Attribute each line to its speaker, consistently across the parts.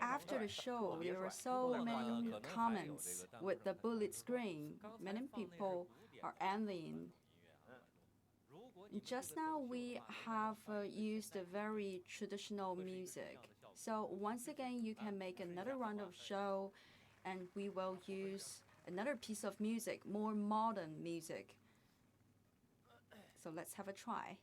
Speaker 1: After the show, there were so many comments with the bullet screen. Many people are envying. Just now, we have used a very traditional music. So once again, you can make another round of show, and we will use another piece of music, more modern music. So let's have a try.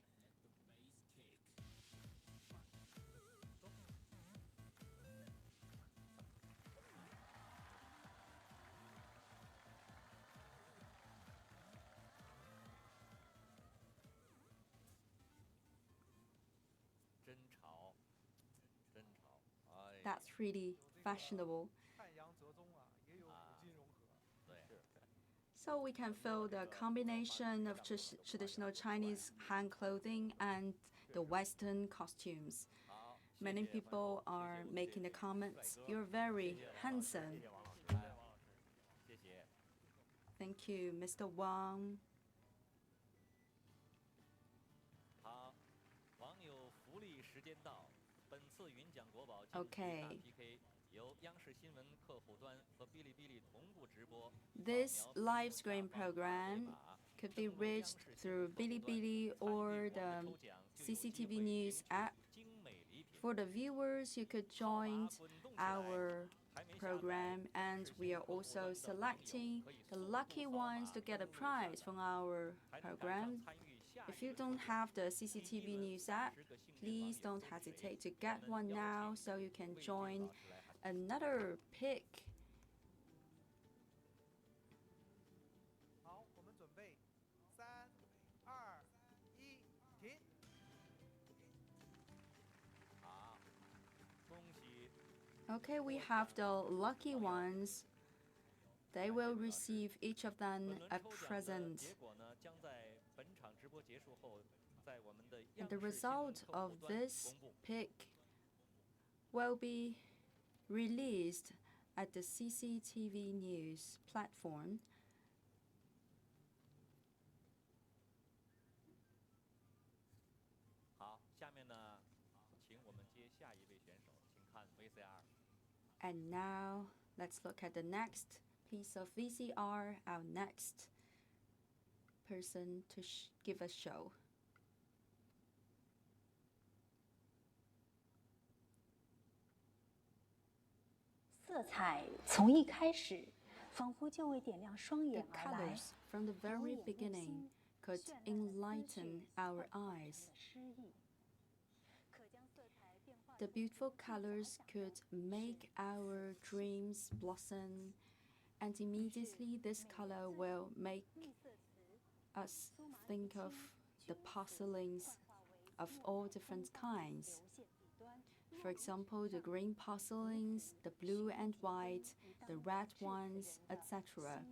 Speaker 1: That's really fashionable. So we can feel the combination of traditional Chinese hand clothing and the Western costumes. Many people are making the comments, "You're very handsome." Thank you, Mr. Wang. Okay. This live stream program could be reached through Bilibili or the CCTV News app. For the viewers, you could join our program, and we are also selecting the lucky ones to get a prize from our program. If you don't have the CCTV News app, please don't hesitate to get one now so you can join another pick. Okay, we have the lucky ones. They will receive each of them a present. And the result of this pick will be released at the CCTV News platform. And now, let's look at the next piece of VCR, our next person to give a show.
Speaker 2: The
Speaker 1: colors from the very beginning could enlighten our eyes. The beautiful colors could make our dreams blossom, and immediately this color will make us think of the porcelains of all different kinds. For example, the green porcelains, the blue and white, the red ones, etc.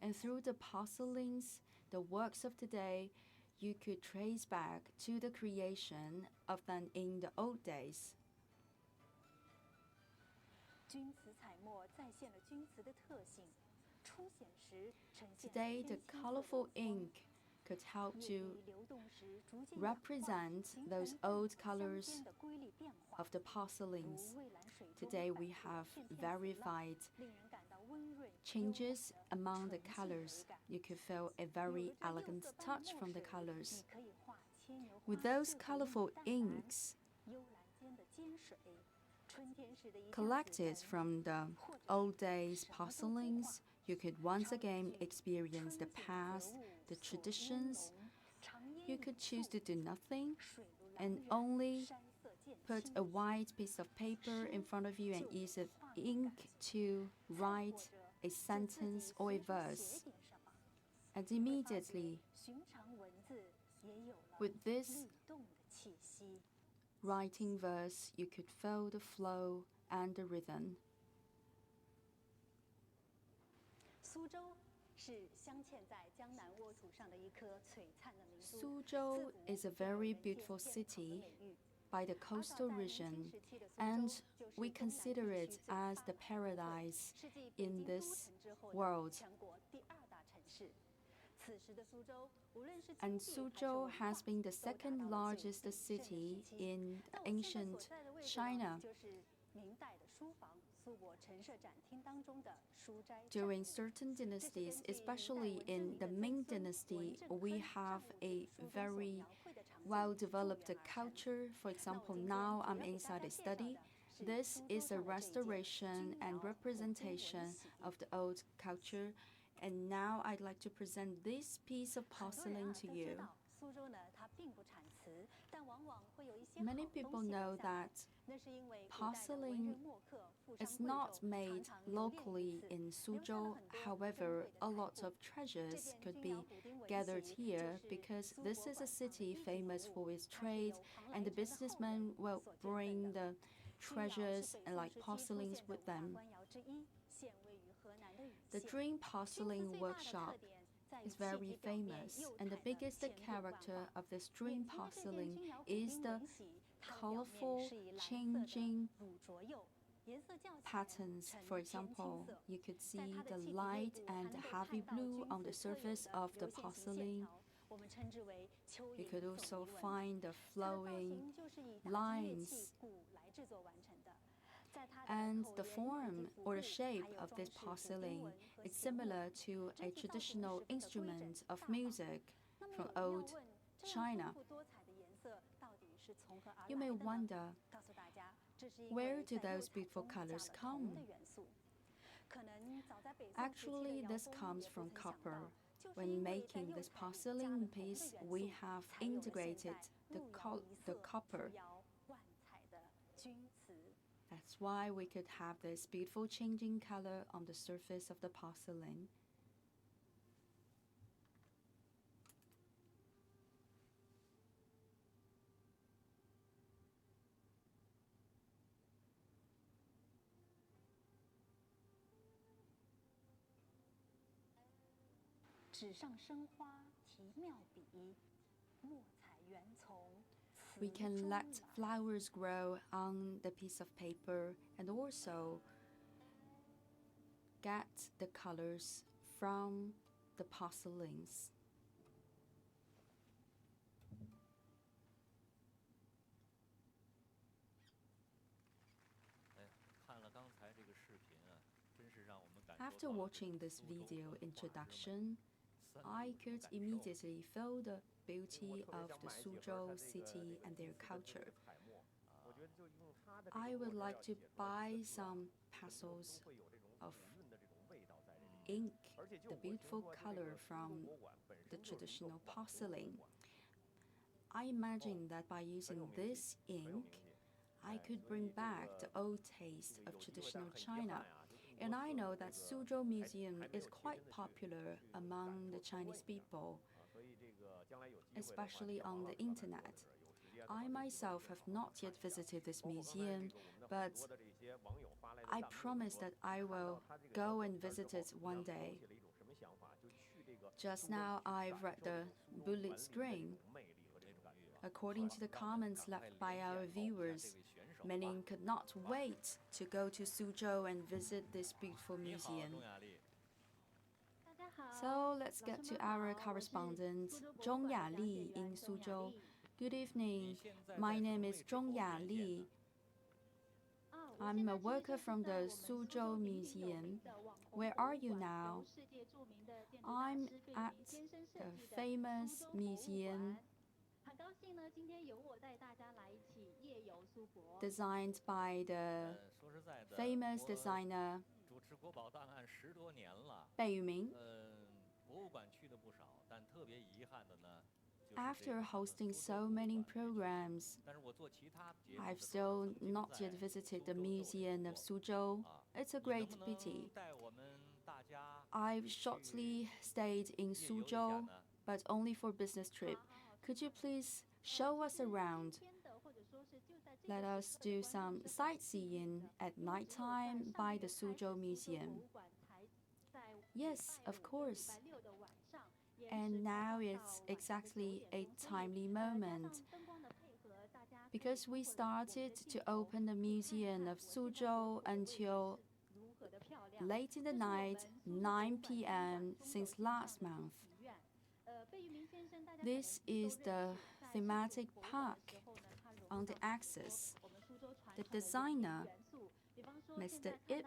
Speaker 1: And through the porcelains, the works of today, you could trace back to the creation of them in the old days. Today, the colorful ink could help to represent those old colors of the porcelains. Today, we have verified changes among the colors. You could feel a very elegant touch from the colors. With those colorful inks collected from the old days porcelains, you could once again experience the past, the traditions. You could choose to do nothing and only put a white piece of paper in front of you and use ink to write a sentence or a verse. And immediately, with this writing verse, you could feel the flow and the rhythm. Suzhou is a very beautiful city by the coastal region, and we consider it as the paradise in this world. And Suzhou has been the second largest city in ancient China. During certain dynasties, especially in the Ming Dynasty, we have a very well-developed culture. For example, now I'm inside a study. This is a restoration and representation of the old culture. And now I'd like to present this piece of porcelain to you. Many people know that porcelain is not made locally in Suzhou. However, a lot of treasures could be gathered here because this is a city famous for its trade, and the businessmen will bring the treasures like porcelains with them. The Dream Porcelain Workshop is very famous, and the biggest character of this dream porcelain is the colorful, changing patterns. For example, you could see the light and heavy blue on the surface of the porcelain. You could also find the flowing lines. And the form or the shape of this porcelain is similar to a traditional instrument of music from old China. You may wonder, where do those beautiful colors come? Actually, this comes from copper. When making this porcelain piece, we have integrated the copper. That's why we could have this beautiful changing color on the surface of the porcelain. We can let flowers grow on the piece of paper and also get the colors from the porcelains. After watching this video introduction, I could immediately feel the beauty of the Suzhou city and their culture. I would like to buy some pencils of ink, the beautiful color from the traditional porcelain. I imagine that by using this ink, I could bring back the old taste of traditional China. And I know that Suzhou Museum is quite popular among the Chinese people, especially on the internet. I myself have not yet visited this museum, but I promise that I will go and visit it one day. Just now, I've read the bullet string. According to the comments left by our viewers, many could not wait to go to Suzhou and visit this beautiful museum. So let's get to our correspondent, Zhong Yali in Suzhou. Good evening. My name is Zhong Yali. I'm a worker from the Suzhou Museum. Where are you now? I'm at the famous museum designed by the famous designer Bei Yuming. After hosting so many programs, I've still not yet visited the Museum of Suzhou. It's a great pity. I've shortly stayed in Suzhou, but only for business trip. Could you please show us around? Let us do some sightseeing at nighttime by the Suzhou Museum. Yes, of course. And now it's exactly a timely moment, because we started to open the Museum of Suzhou until late in the night, 9 p.m. since last month. This is the thematic park on the axis. The designer Mr. Ip.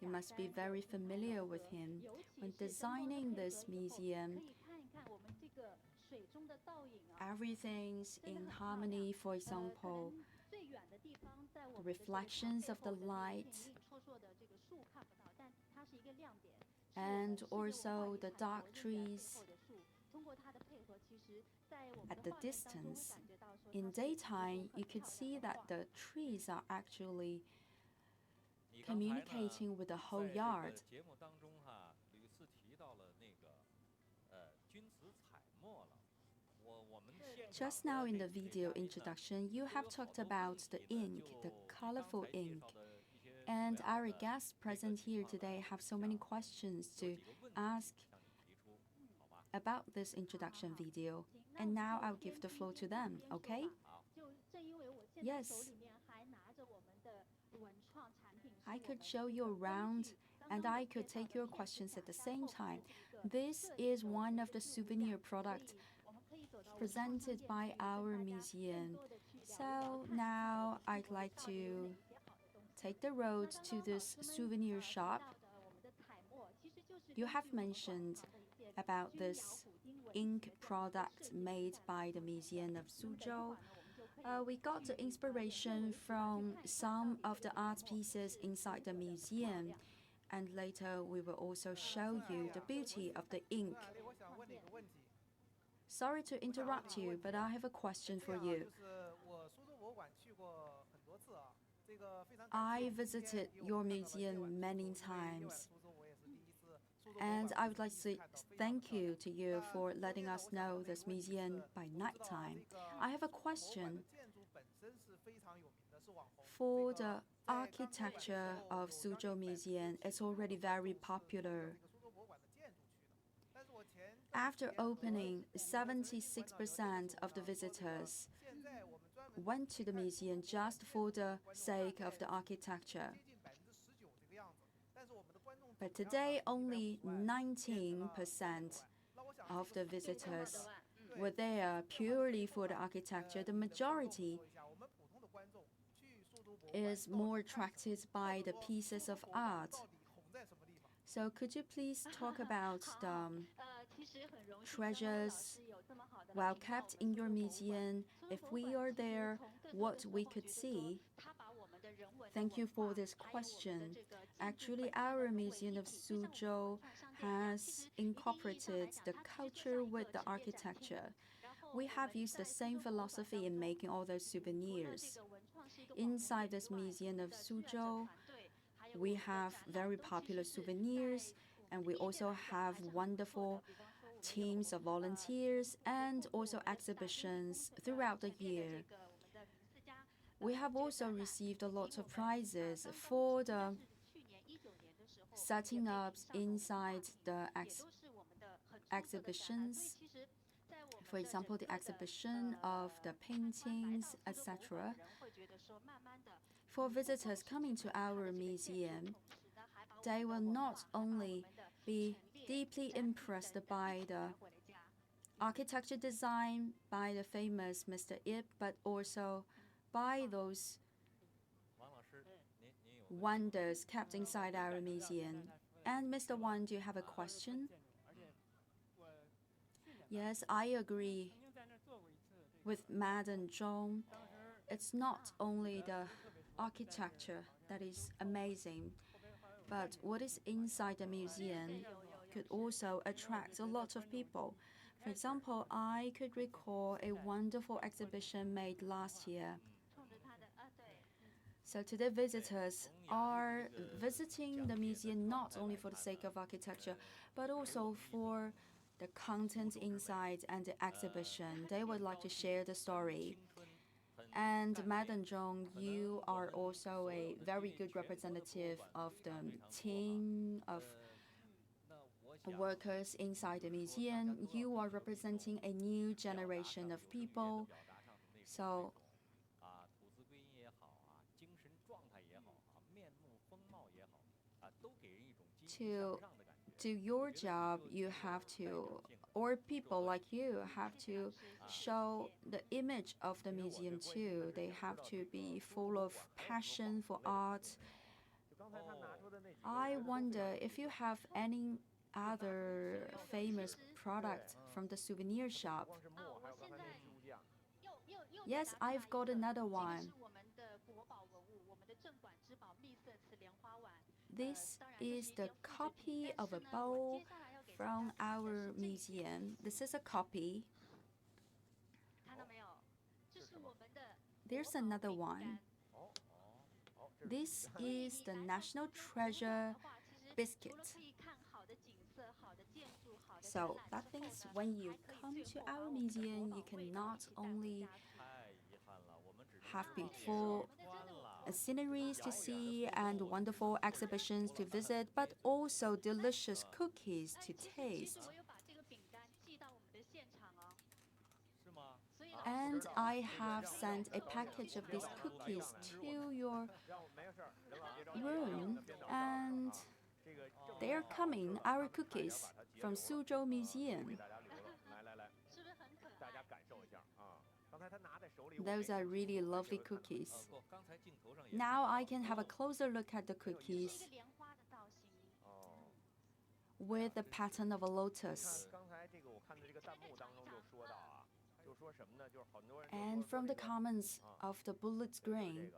Speaker 1: You must be very familiar with him. When designing this museum, everything's in harmony. For example, the reflections of the light and also the dark trees at the distance. In daytime, you could see that the trees are actually communicating with the whole yard. Just now in the video introduction, you have talked about the ink, the colorful ink. And our guests present here today have so many questions to ask about this introduction video. And now I'll give the floor to them, okay? Yes. I could show you around and I could take your questions at the same time. This is one of the souvenir products presented by our museum. So now I'd like to take the road to this souvenir shop. You have mentioned about this ink product made by the Museum of Suzhou. We got the inspiration from some of the art pieces inside the museum, and later we will also show you the beauty of the ink. Sorry to interrupt you, but I have a question for you. I visited your museum many times, and I would like to say thank you to you for letting us know this museum by nighttime. I have a question. For the architecture of Suzhou Museum, it's already very popular. After opening, 76% of the visitors went to the museum just for the sake of the architecture. But today, only 19% of the visitors were there purely for the architecture. The majority is more attracted by the pieces of art. So could you please talk about the treasures well kept in your museum? If we are there, what we could see? Thank you for this question. Actually, our Museum of Suzhou has incorporated the culture with the architecture. We have used the same philosophy in making all those souvenirs. Inside this Museum of Suzhou, we have very popular souvenirs, and we also have wonderful teams of volunteers and also exhibitions throughout the year. We have also received a lot of prizes for the setting up inside the exhibitions. For example, the exhibition of the paintings, etc. For visitors coming to our museum, they will not only be deeply impressed by the architecture design by the famous Mr. Ip, but also by those wonders kept inside our museum. And Mr. Wang, do you have a question? Yes, I agree with Madam Zhong. It's not only the architecture that is amazing, but what is inside the museum could also attract a lot of people. For example, I could recall a wonderful exhibition made last year. So today visitors are visiting the museum not only for the sake of architecture, but also for the content inside and the exhibition. They would like to share the story. And Madam Zhong, you are also a very good representative of the team of workers inside the museum. You are representing a new generation of people. So to do your job, you have to, or people like you have to show the image of the museum too. They have to be full of passion for art I wonder if you have any other famous product from the souvenir shop. Yes, I've got another one. This is the copy of a bowl from our museum. This is a copy. There's another one. This is the National Treasure biscuit. So that means when you come to our museum, you can not only have beautiful sceneries to see and wonderful exhibitions to visit, but also delicious cookies to taste. And I have sent a package of these cookies to your room, and they are coming, our cookies, from Suzhou Museum. Those are really lovely cookies. Now I can have a closer look at the cookies with the pattern of a lotus. And from the comments of the bullet screen,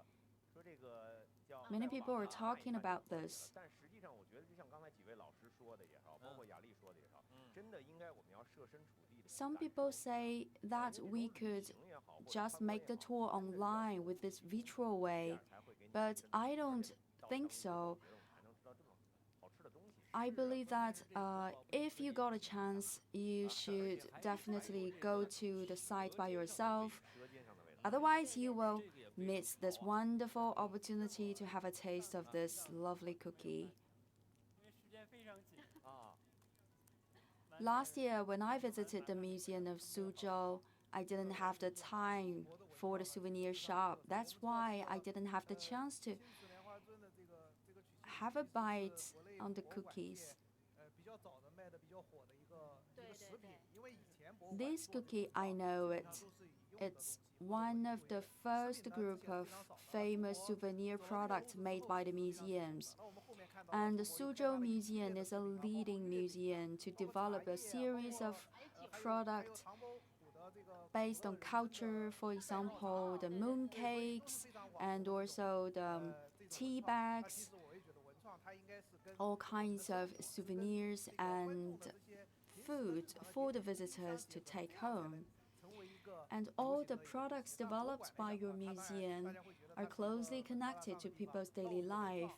Speaker 1: many people are talking about this. Some people say that we could just make the tour online with this virtual way, but I don't think so. I believe that if you got a chance, you should definitely go to the site by yourself. Otherwise, you will miss this wonderful opportunity to have a taste of this lovely cookie. Last year, when I visited the Museum of Suzhou, I didn't have the time for the souvenir shop. That's why I didn't have the chance to have a bite on the cookies. This cookie, I know it. It's one of the first group of famous souvenir products made by the museums. And the Suzhou Museum is a leading museum to develop a series of products based on culture, for example, the mooncakes and also the tea bags, all kinds of souvenirs and food for the visitors to take home. And all the products developed by your museum are closely connected to people's daily life.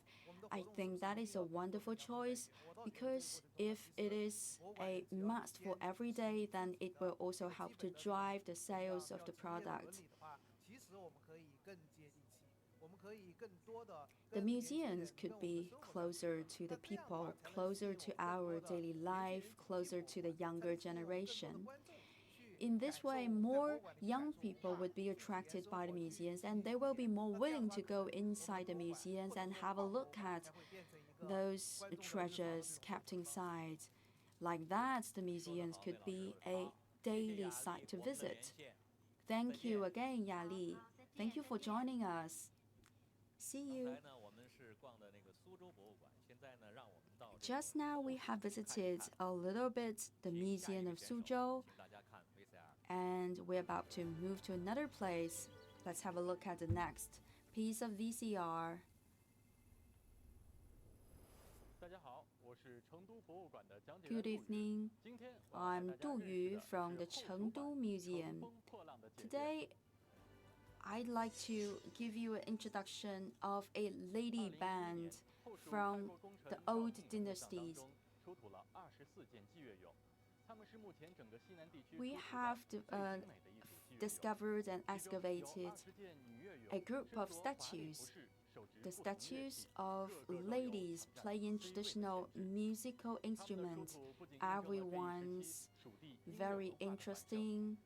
Speaker 1: I think that is a wonderful choice because if it is a must for every day, then it will also help to drive the sales of the product. The museums could be closer to the people, closer to our daily life, closer to the younger generation. In this way, more young people would be attracted by the museums, and they will be more willing to go inside the museums and have a look at those treasures kept inside. Like that, the museums could be a daily site to visit. Thank you again, Yali. Thank you for joining us. See you. Just now we have visited a little bit the Museum of Suzhou, and we're about to move to another place. Let's have a look at the next piece of VCR. Good evening. I'm Du Yu from the Chengdu Museum. Today, I'd like to give you an introduction of a lady band from the old dynasties. We have discovered and excavated a group of statues. The statues of ladies playing traditional musical instruments. Everyone's very interesting.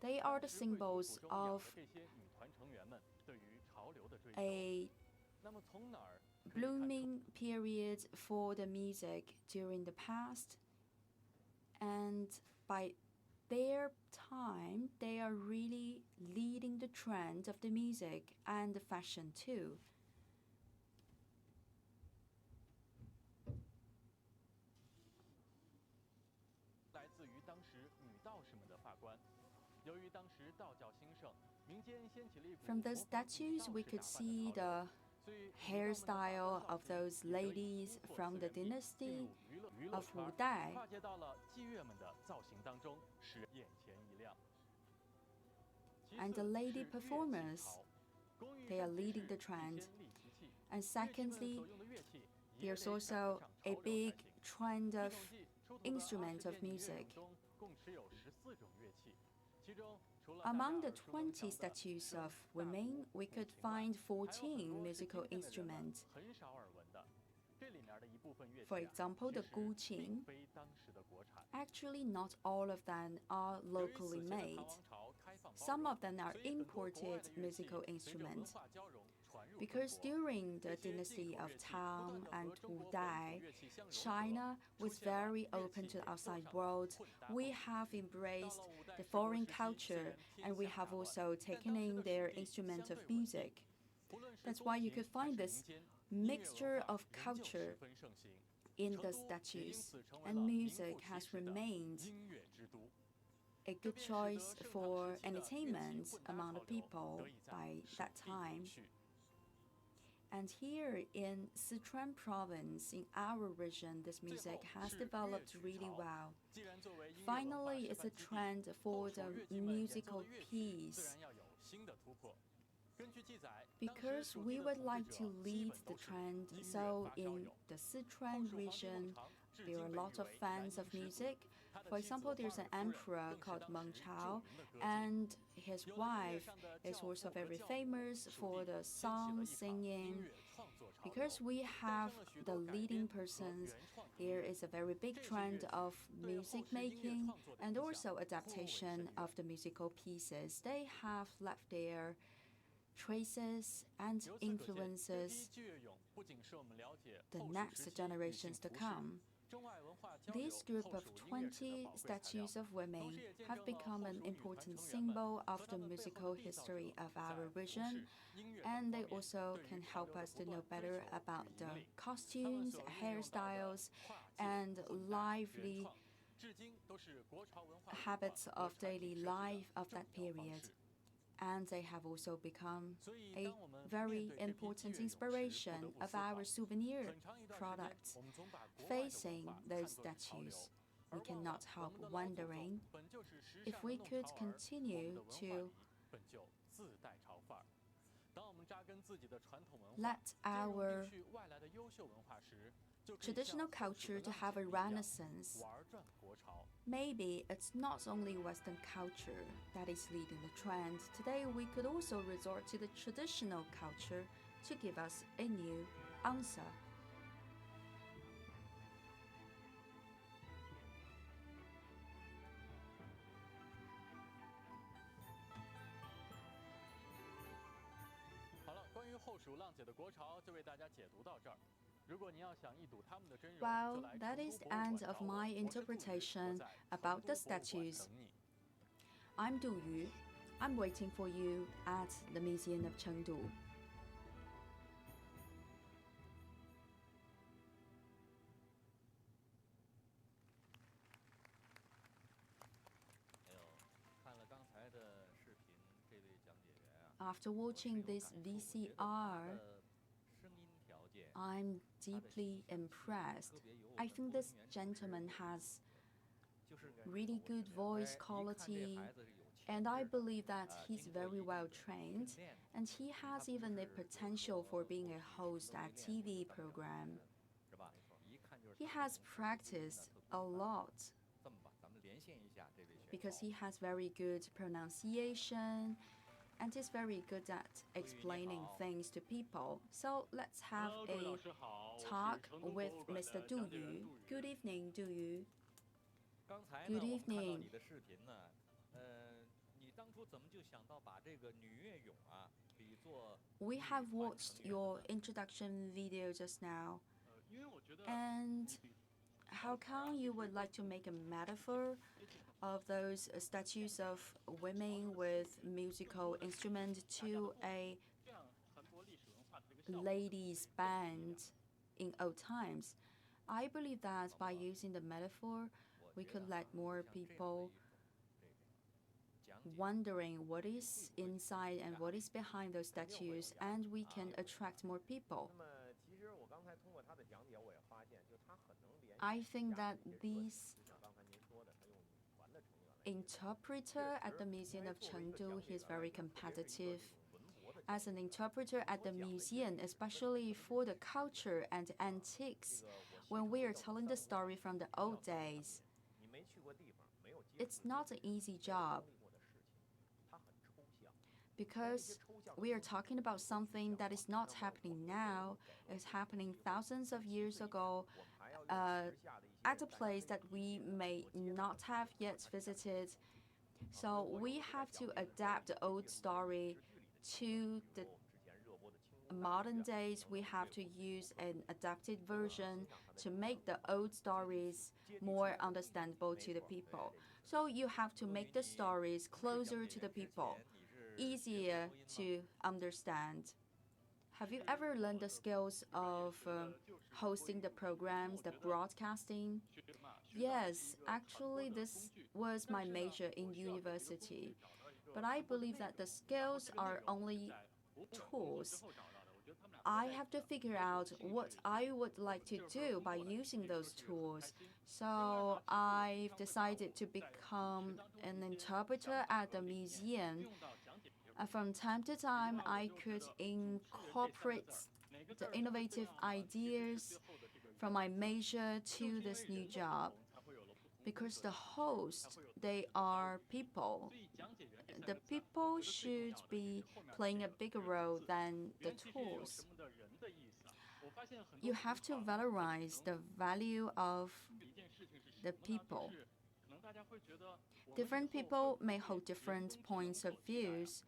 Speaker 1: They are the symbols of a blooming period for the music during the past. And by their time, they are really leading the trend of the music and the fashion too. From those statues, we could see the hairstyle of those ladies from the dynasty of Wu Dai. And the lady performers, they are leading the trend. And secondly, there's also a big trend of instrument of music. Among the 20 statues of women, we could find 14 musical instruments. For example, the guqin. Actually, not all of them are locally made. Some of them are imported musical instruments. Because during the dynasty of Tang and Wu Dai, China was very open to the outside world. We have embraced the foreign culture, and we have also taken in their instrument of music. That's why you could find this mixture of culture in the statues, and music has remained a good choice for entertainment among the people by that time. And here in Sichuan province, in our region, this music has developed really well. Finally, it's a trend for the musical piece. Because we would like to lead the trend, so in the Sichuan region, there are a lot of fans of music. For example, there's an emperor called Meng Chao, and his wife is also very famous for the song singing. Because we have the leading persons, there is a very big trend of music making and also adaptation of the musical pieces. They have left their traces and influences the next generations to come. This group of 20 statues of women have become an important symbol of the musical history of our region, and they also can help us to know better about the costumes, hairstyles, and lively habits of daily life of that period. And they have also become a very important inspiration of our souvenir products. Facing those statues, we cannot help wondering if we could continue to let our traditional culture to have a renaissance. Maybe it's not only Western culture that is leading the trend. Today, we could also resort to the traditional culture to give us a new answer. Well, that is the end of my interpretation about the statues. I'm Du Yu. I'm waiting for you at the Museum of Chengdu. After watching this VCR, I'm deeply impressed. I think this gentleman has really good voice quality, and I believe that he's very well trained, and he has even the potential for being a host at TV program. He has practiced a lot because he has very good pronunciation, and is very good at explaining things to people. So let's have a talk with Mr. Du Yu. Good evening, Du Yu. Good evening. We have watched your introduction video just now. And how come you would like to make a metaphor of those statues of women with musical instruments to a ladies' band in old times? I believe that by using the metaphor, we could let more people wondering what is inside and what is behind those statues, and we can attract more people. I think that these interpreter at the Museum of Chengdu, he's very competitive. As an interpreter at the museum, especially for the culture and antiques, when we are telling the story from the old days, it's not an easy job because we are talking about something that is not happening now, it's happening thousands of years ago, at a place that we may not have yet visited. So we have to adapt the old story to the modern days. We have to use an adapted version to make the old stories more understandable to the people. So you have to make the stories closer to the people, easier to understand. Have you ever learned the skills of hosting the programs, the broadcasting? Yes, actually, this was my major in university. But I believe that the skills are only tools. I have to figure out what I would like to do by using those tools. So I've decided to become an interpreter at the museum. From time to time, I could incorporate the innovative ideas from my major to this new job. Because the hosts, they are people. The people should be playing a bigger role than the tools. You have to valorize the value of the people. Different people may hold different points of views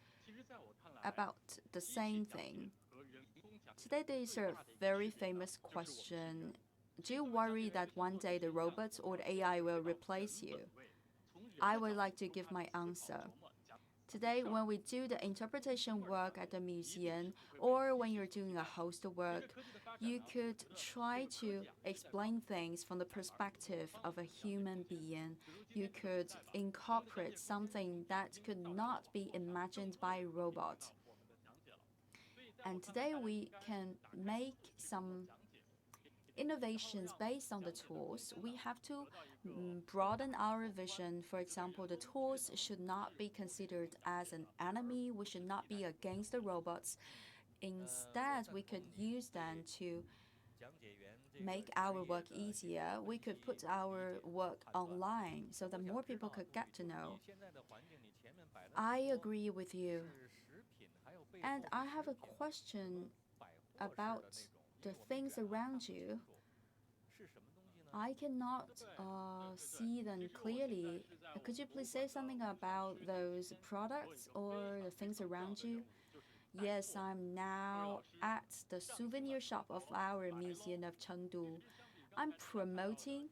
Speaker 1: about the same thing. Today there is a very famous question. Do you worry that one day the robots or the AI will replace you? I would like to give my answer. Today, when we do the interpretation work at the museum, or when you're doing a host work, you could try to explain things from the perspective of a human being. You could incorporate something that could not be imagined by a robot. And today we can make some innovations based on the tools. We have to broaden our vision. For example, the tools should not be considered as an enemy. We should not be against the robots. Instead, we could use them to make our work easier. We could put our work online so that more people could get to know. I agree with you. And I have a question about the things around you. I cannot see them clearly. Could you please say something about those products or the things around you? Yes, I'm now at the souvenir shop of our museum of Chengdu. I'm promoting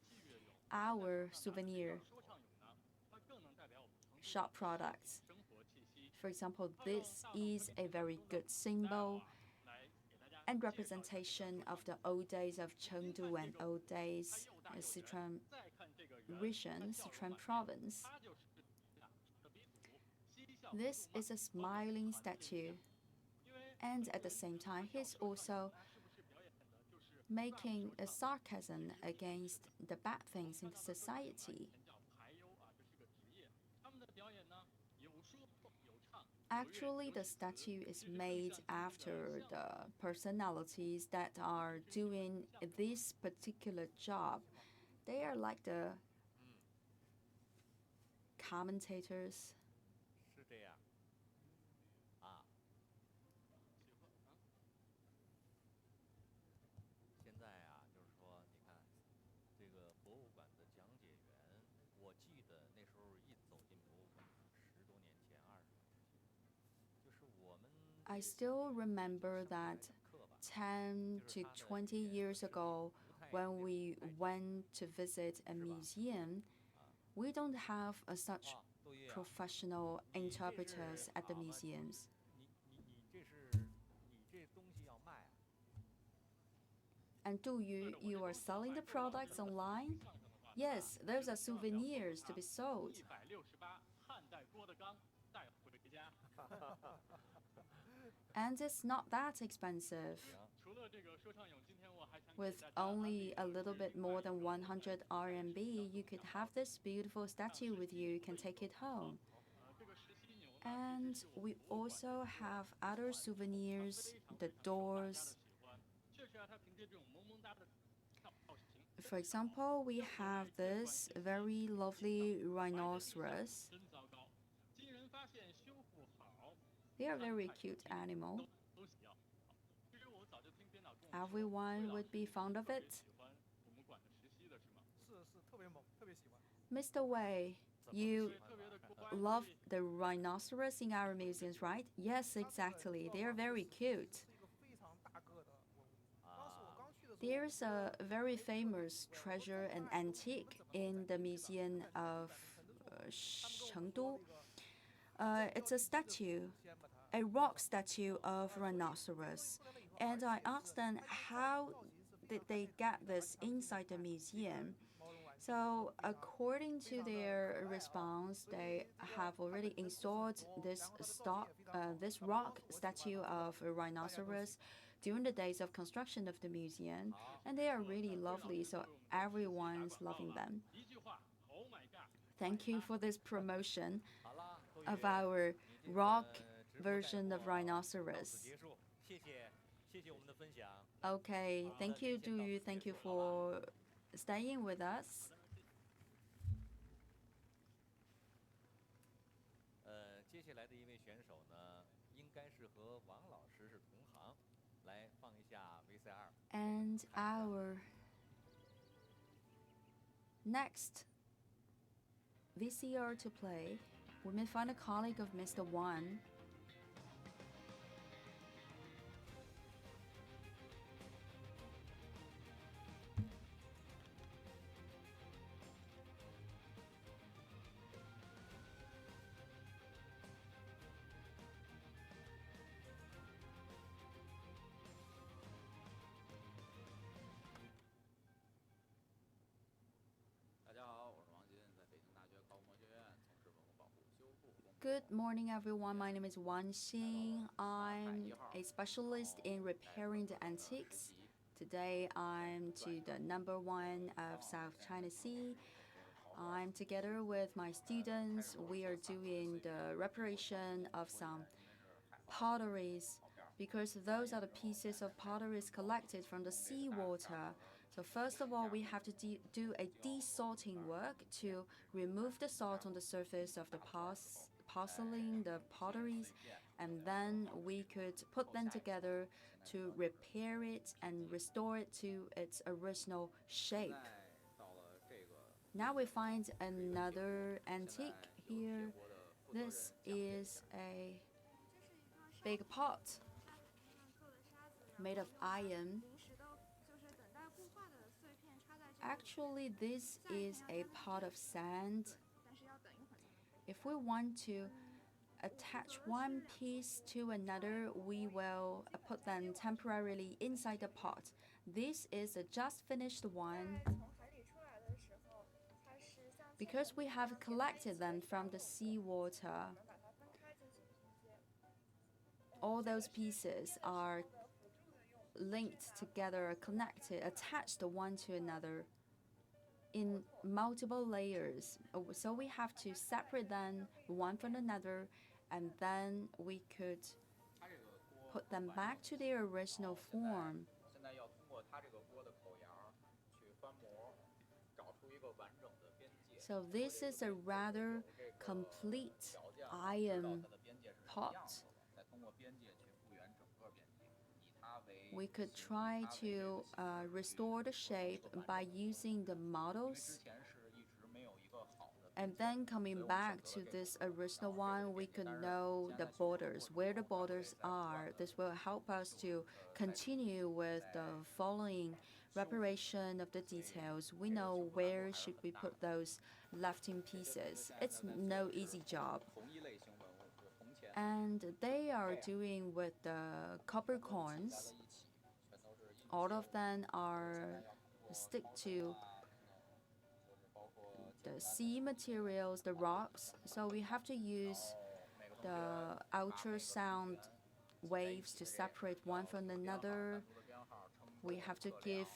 Speaker 1: our souvenir shop products. For example, this is a very good symbol and representation of the old days of Chengdu and old days Sichuan region, Sichuan province. This is a smiling statue, and at the same time, he's also making a sarcasm against the bad things in society. Actually, the statue is made after the personalities that are doing this particular job. They are like the commentators. I still remember that 10 to 20 years ago, when we went to visit a museum, we don't have such professional interpreters at the museums. And you are selling the products online? Yes, those are souvenirs to be sold. And it's not that expensive. With only a little bit more than 100 RMB, you could have this beautiful statue with you. You can take it home. And we also have other souvenirs, the doors. For example, we have this very lovely rhinoceros. They are very cute animal. Everyone would be fond of it. Mr. Wei, you love the rhinoceros in our museums, right? Yes, exactly. They are very cute. There's a very famous treasure and antique in the museum of Chengdu. It's a statue, a rock statue of rhinoceros. And I asked them how did they get this inside the museum. So according to their response, they have already installed this rock statue of a rhinoceros during the days of construction of the museum, and they are really lovely, so everyone's loving them. Thank you for this promotion of our rock version of rhinoceros. Okay, thank you, Du Yu. Thank you for staying with us. And our next VCR to play, we may find a colleague of Mr. Wan. Good morning, everyone. My name is Wan Xing. I'm a specialist in repairing the antiques. Today, I'm to the number 1 of South China Sea. I'm together with my students. We are doing the reparation of some potteries because those are the pieces of potteries collected from the seawater. So first of all, we have to do a desalting work to remove the salt on the surface of the porcelain, the potteries, and then we could put them together to repair it and restore it to its original shape. Now we find another antique here. This is a big pot made of iron. Actually, this is a pot of sand. If we want to attach one piece to another, we will put them temporarily inside the pot. This is a just finished one. Because we have collected them from the seawater, all those pieces are linked together, connected, attached one to another in multiple layers. So we have to separate them one from another, and then we could put them back to their original form. So this is a rather complete iron pot. We could try to restore the shape by using the models, and then coming back to this original one, we could know the borders, where the borders are. This will help us to continue with the following reparation of the details. We know where should we put those left-in pieces. It's no easy job. And they are doing with the copper coins. All of them are stick to the sea materials, the rocks. So we have to use the ultrasound waves to separate one from another. We have to give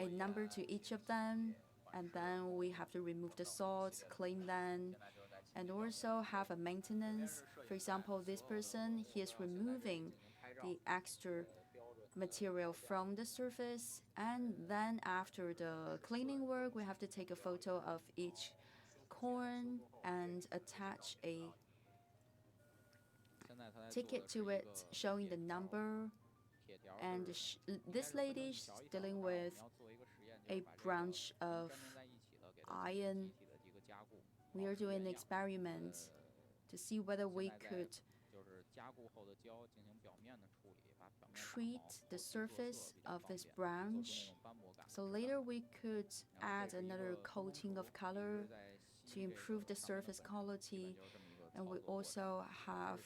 Speaker 1: a number to each of them, and then we have to remove the salts, clean them, and also have a maintenance. For example, this person, he is removing the extra material from the surface, and then after the cleaning work, we have to take a photo of each corn and attach a ticket to it showing the number. And this lady is dealing with a branch of iron. We are doing an experiment to see whether we could treat the surface of this branch. So later we could add another coating of color to improve the surface quality. And we also have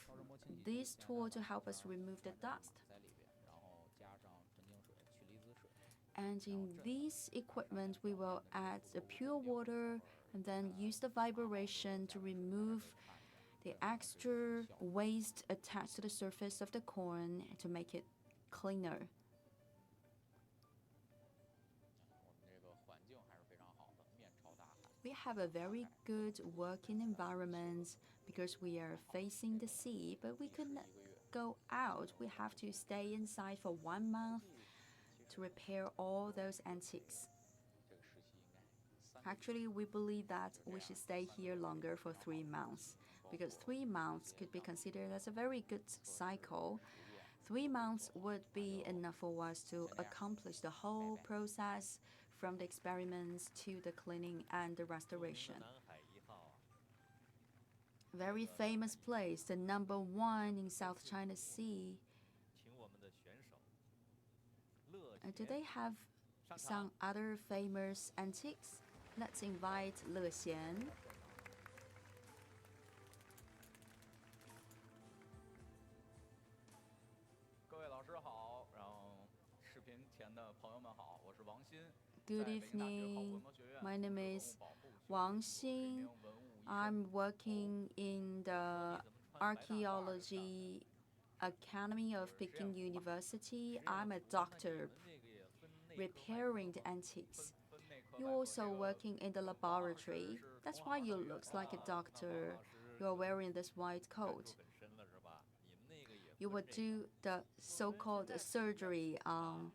Speaker 1: this tool to help us remove the dust. And in this equipment, we will add the pure water and then use the vibration to remove the extra waste attached to the surface of the corn to make it cleaner. We have a very good working environment because we are facing the sea, but we couldn't go out. We have to stay inside for 1 month to repair all those antiques. Actually, we believe that we should stay here longer for 3 months because 3 months could be considered as a very good cycle. 3 months would be enough for us to accomplish the whole process from the experiments to the cleaning and the restoration. Very famous place, the #1 in South China Sea. Do they have some other famous antiques? Let's invite Le Xian.
Speaker 3: 各位老师好，然后视频前的朋友们好，我是王鑫。
Speaker 1: Good evening. My name is Wang Xin. I'm working in the Archaeology Academy of Peking University. I'm a doctor repairing the antiques. You're also working in the laboratory. That's why you look like a doctor. You're wearing this white coat. You would do the so-called surgery on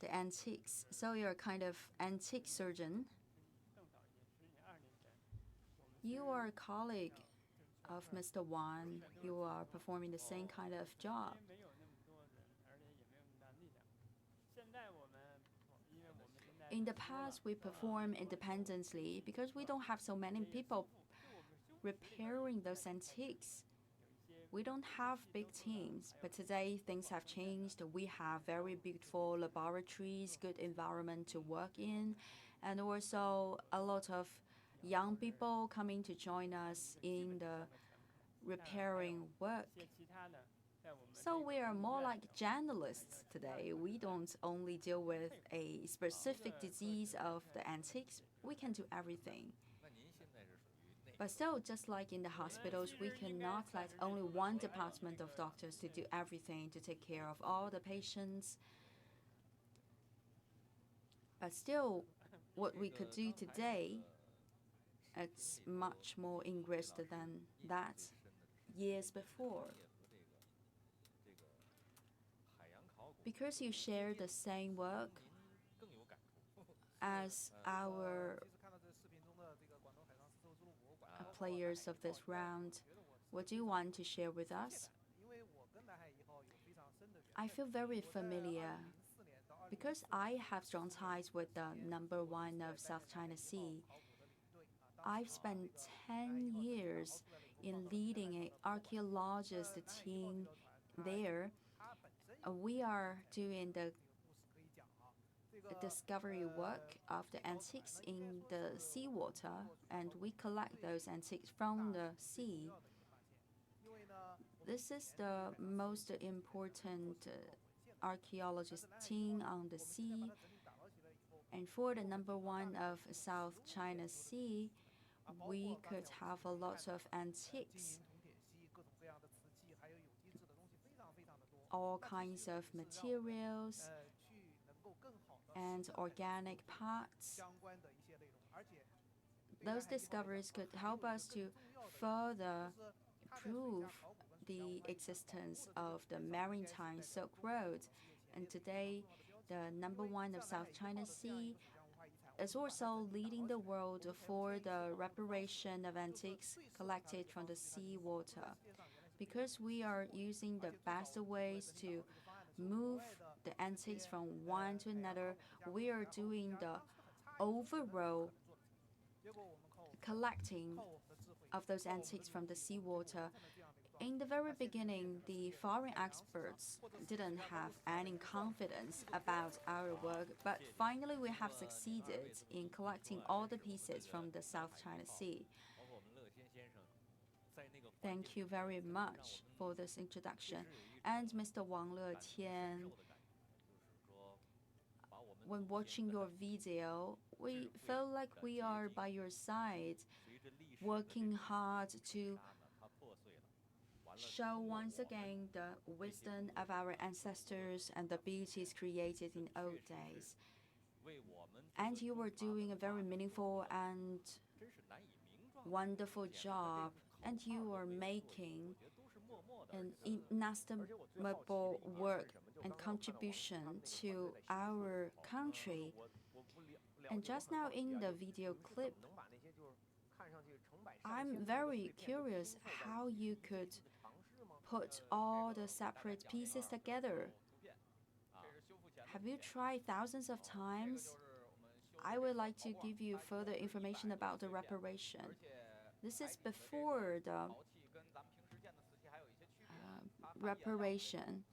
Speaker 1: the antiques. So you're a kind of antique surgeon. You are a colleague of Mr. Wan. You are performing the same kind of job. In the past, we perform independently because we don't have so many people repairing those antiques. We don't have big teams, but today things have changed. We have very beautiful laboratories, good environment to work in, and also a lot of young people coming to join us in the repairing work. So we are more like journalists today. We don't only deal with a specific disease of the antiques. We can do everything. But still, just like in the hospitals, we cannot let only one department of doctors to do everything, to take care of all the patients. But still, what we could do today, it's much more enriched than that years before. Because you share the same work as our players of this round, what do you want to share with us? I feel very familiar because I have strong ties with the #1 of South China Sea. I've spent 10 years in leading an archaeologist team there. We are doing the discovery work of the antiques in the seawater, and we collect those antiques from the sea. This is the most important archaeologist team on the sea. And for the #1 of South China Sea, we could have a lot of antiques. all kinds of materials and organic parts. Those discoveries could help us to further prove the existence of the maritime Silk Road. And today, the #1 of South China Sea is also leading the world for the reparation of antiques collected from the seawater. Because we are using the best ways to move the antiques from one to another, we are doing the overall collecting of those antiques from the seawater. In the very beginning, the foreign experts didn't have any confidence about our work, but finally we have succeeded in collecting all the pieces from the South China Sea. Thank you very much for this introduction. And Mr. Wang Letian, when watching your video, we felt like we are by your side, working hard to show once again the wisdom of our ancestors and the beauties created in old days. And you were doing a very meaningful and wonderful job, and you are making an inestimable work and contribution to our country. And just now in the video clip, I'm very curious how you could put all the separate pieces together. Have you tried thousands of times? I would like to give you further information about the reparation. This is before the reparation.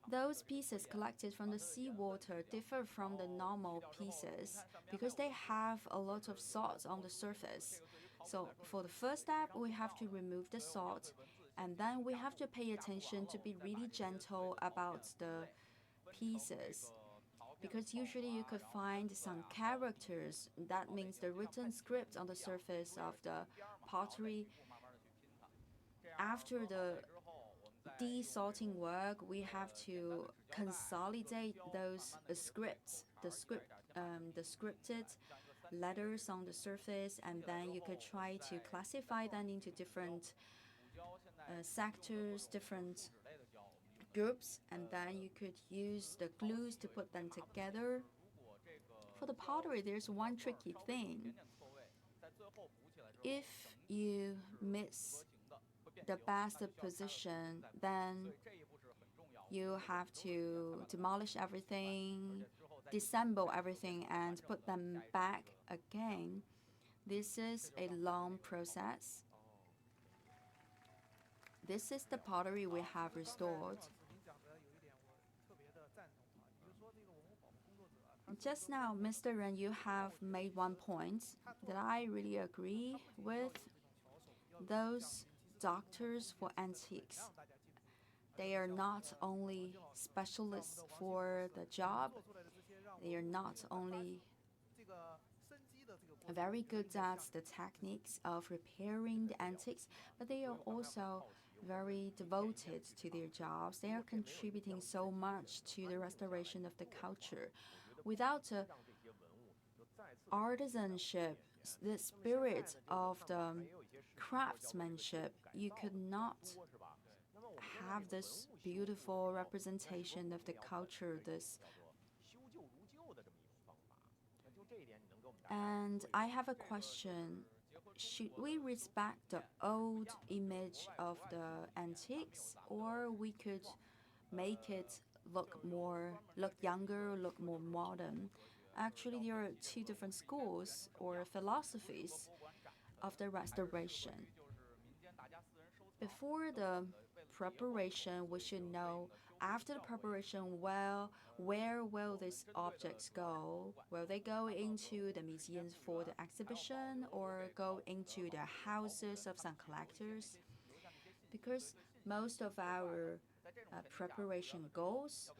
Speaker 1: Those pieces collected from the seawater differ from the normal pieces because they have a lot of salt on the surface. So for the first step, we have to remove the salt, and then we have to pay attention to be really gentle about the pieces. Because usually you could find some characters, that means the written script on the surface of the pottery. After the desalting work, we have to consolidate those scripts, the scripted letters on the surface, and then you could try to classify them into different sectors, different groups, and then you could use the glues to put them together. For the pottery, there's one tricky thing. If you miss the best position, then you have to demolish everything, disassemble everything, and put them back again. This is a long process. This is the pottery we have restored. Just now, Mr. Ren, you have made one point that I really agree with. Those doctors for antiques, they are not only specialists for the job, they are not only very good at the techniques of repairing the antiques, but they are also very devoted to their jobs. They are contributing so much to the restoration of the culture. Without artisanship, the spirit of the craftsmanship, you could not have this beautiful representation of the culture. And I have a question. Should we respect the old image of the antiques, or we could make it look younger, look more modern? Actually, there are two different schools or philosophies of the restoration. Before the preparation, we should know after the preparation, where will these objects go? Will they go into the museums for the exhibition or go into the houses of some collectors? Because most of our preparation goals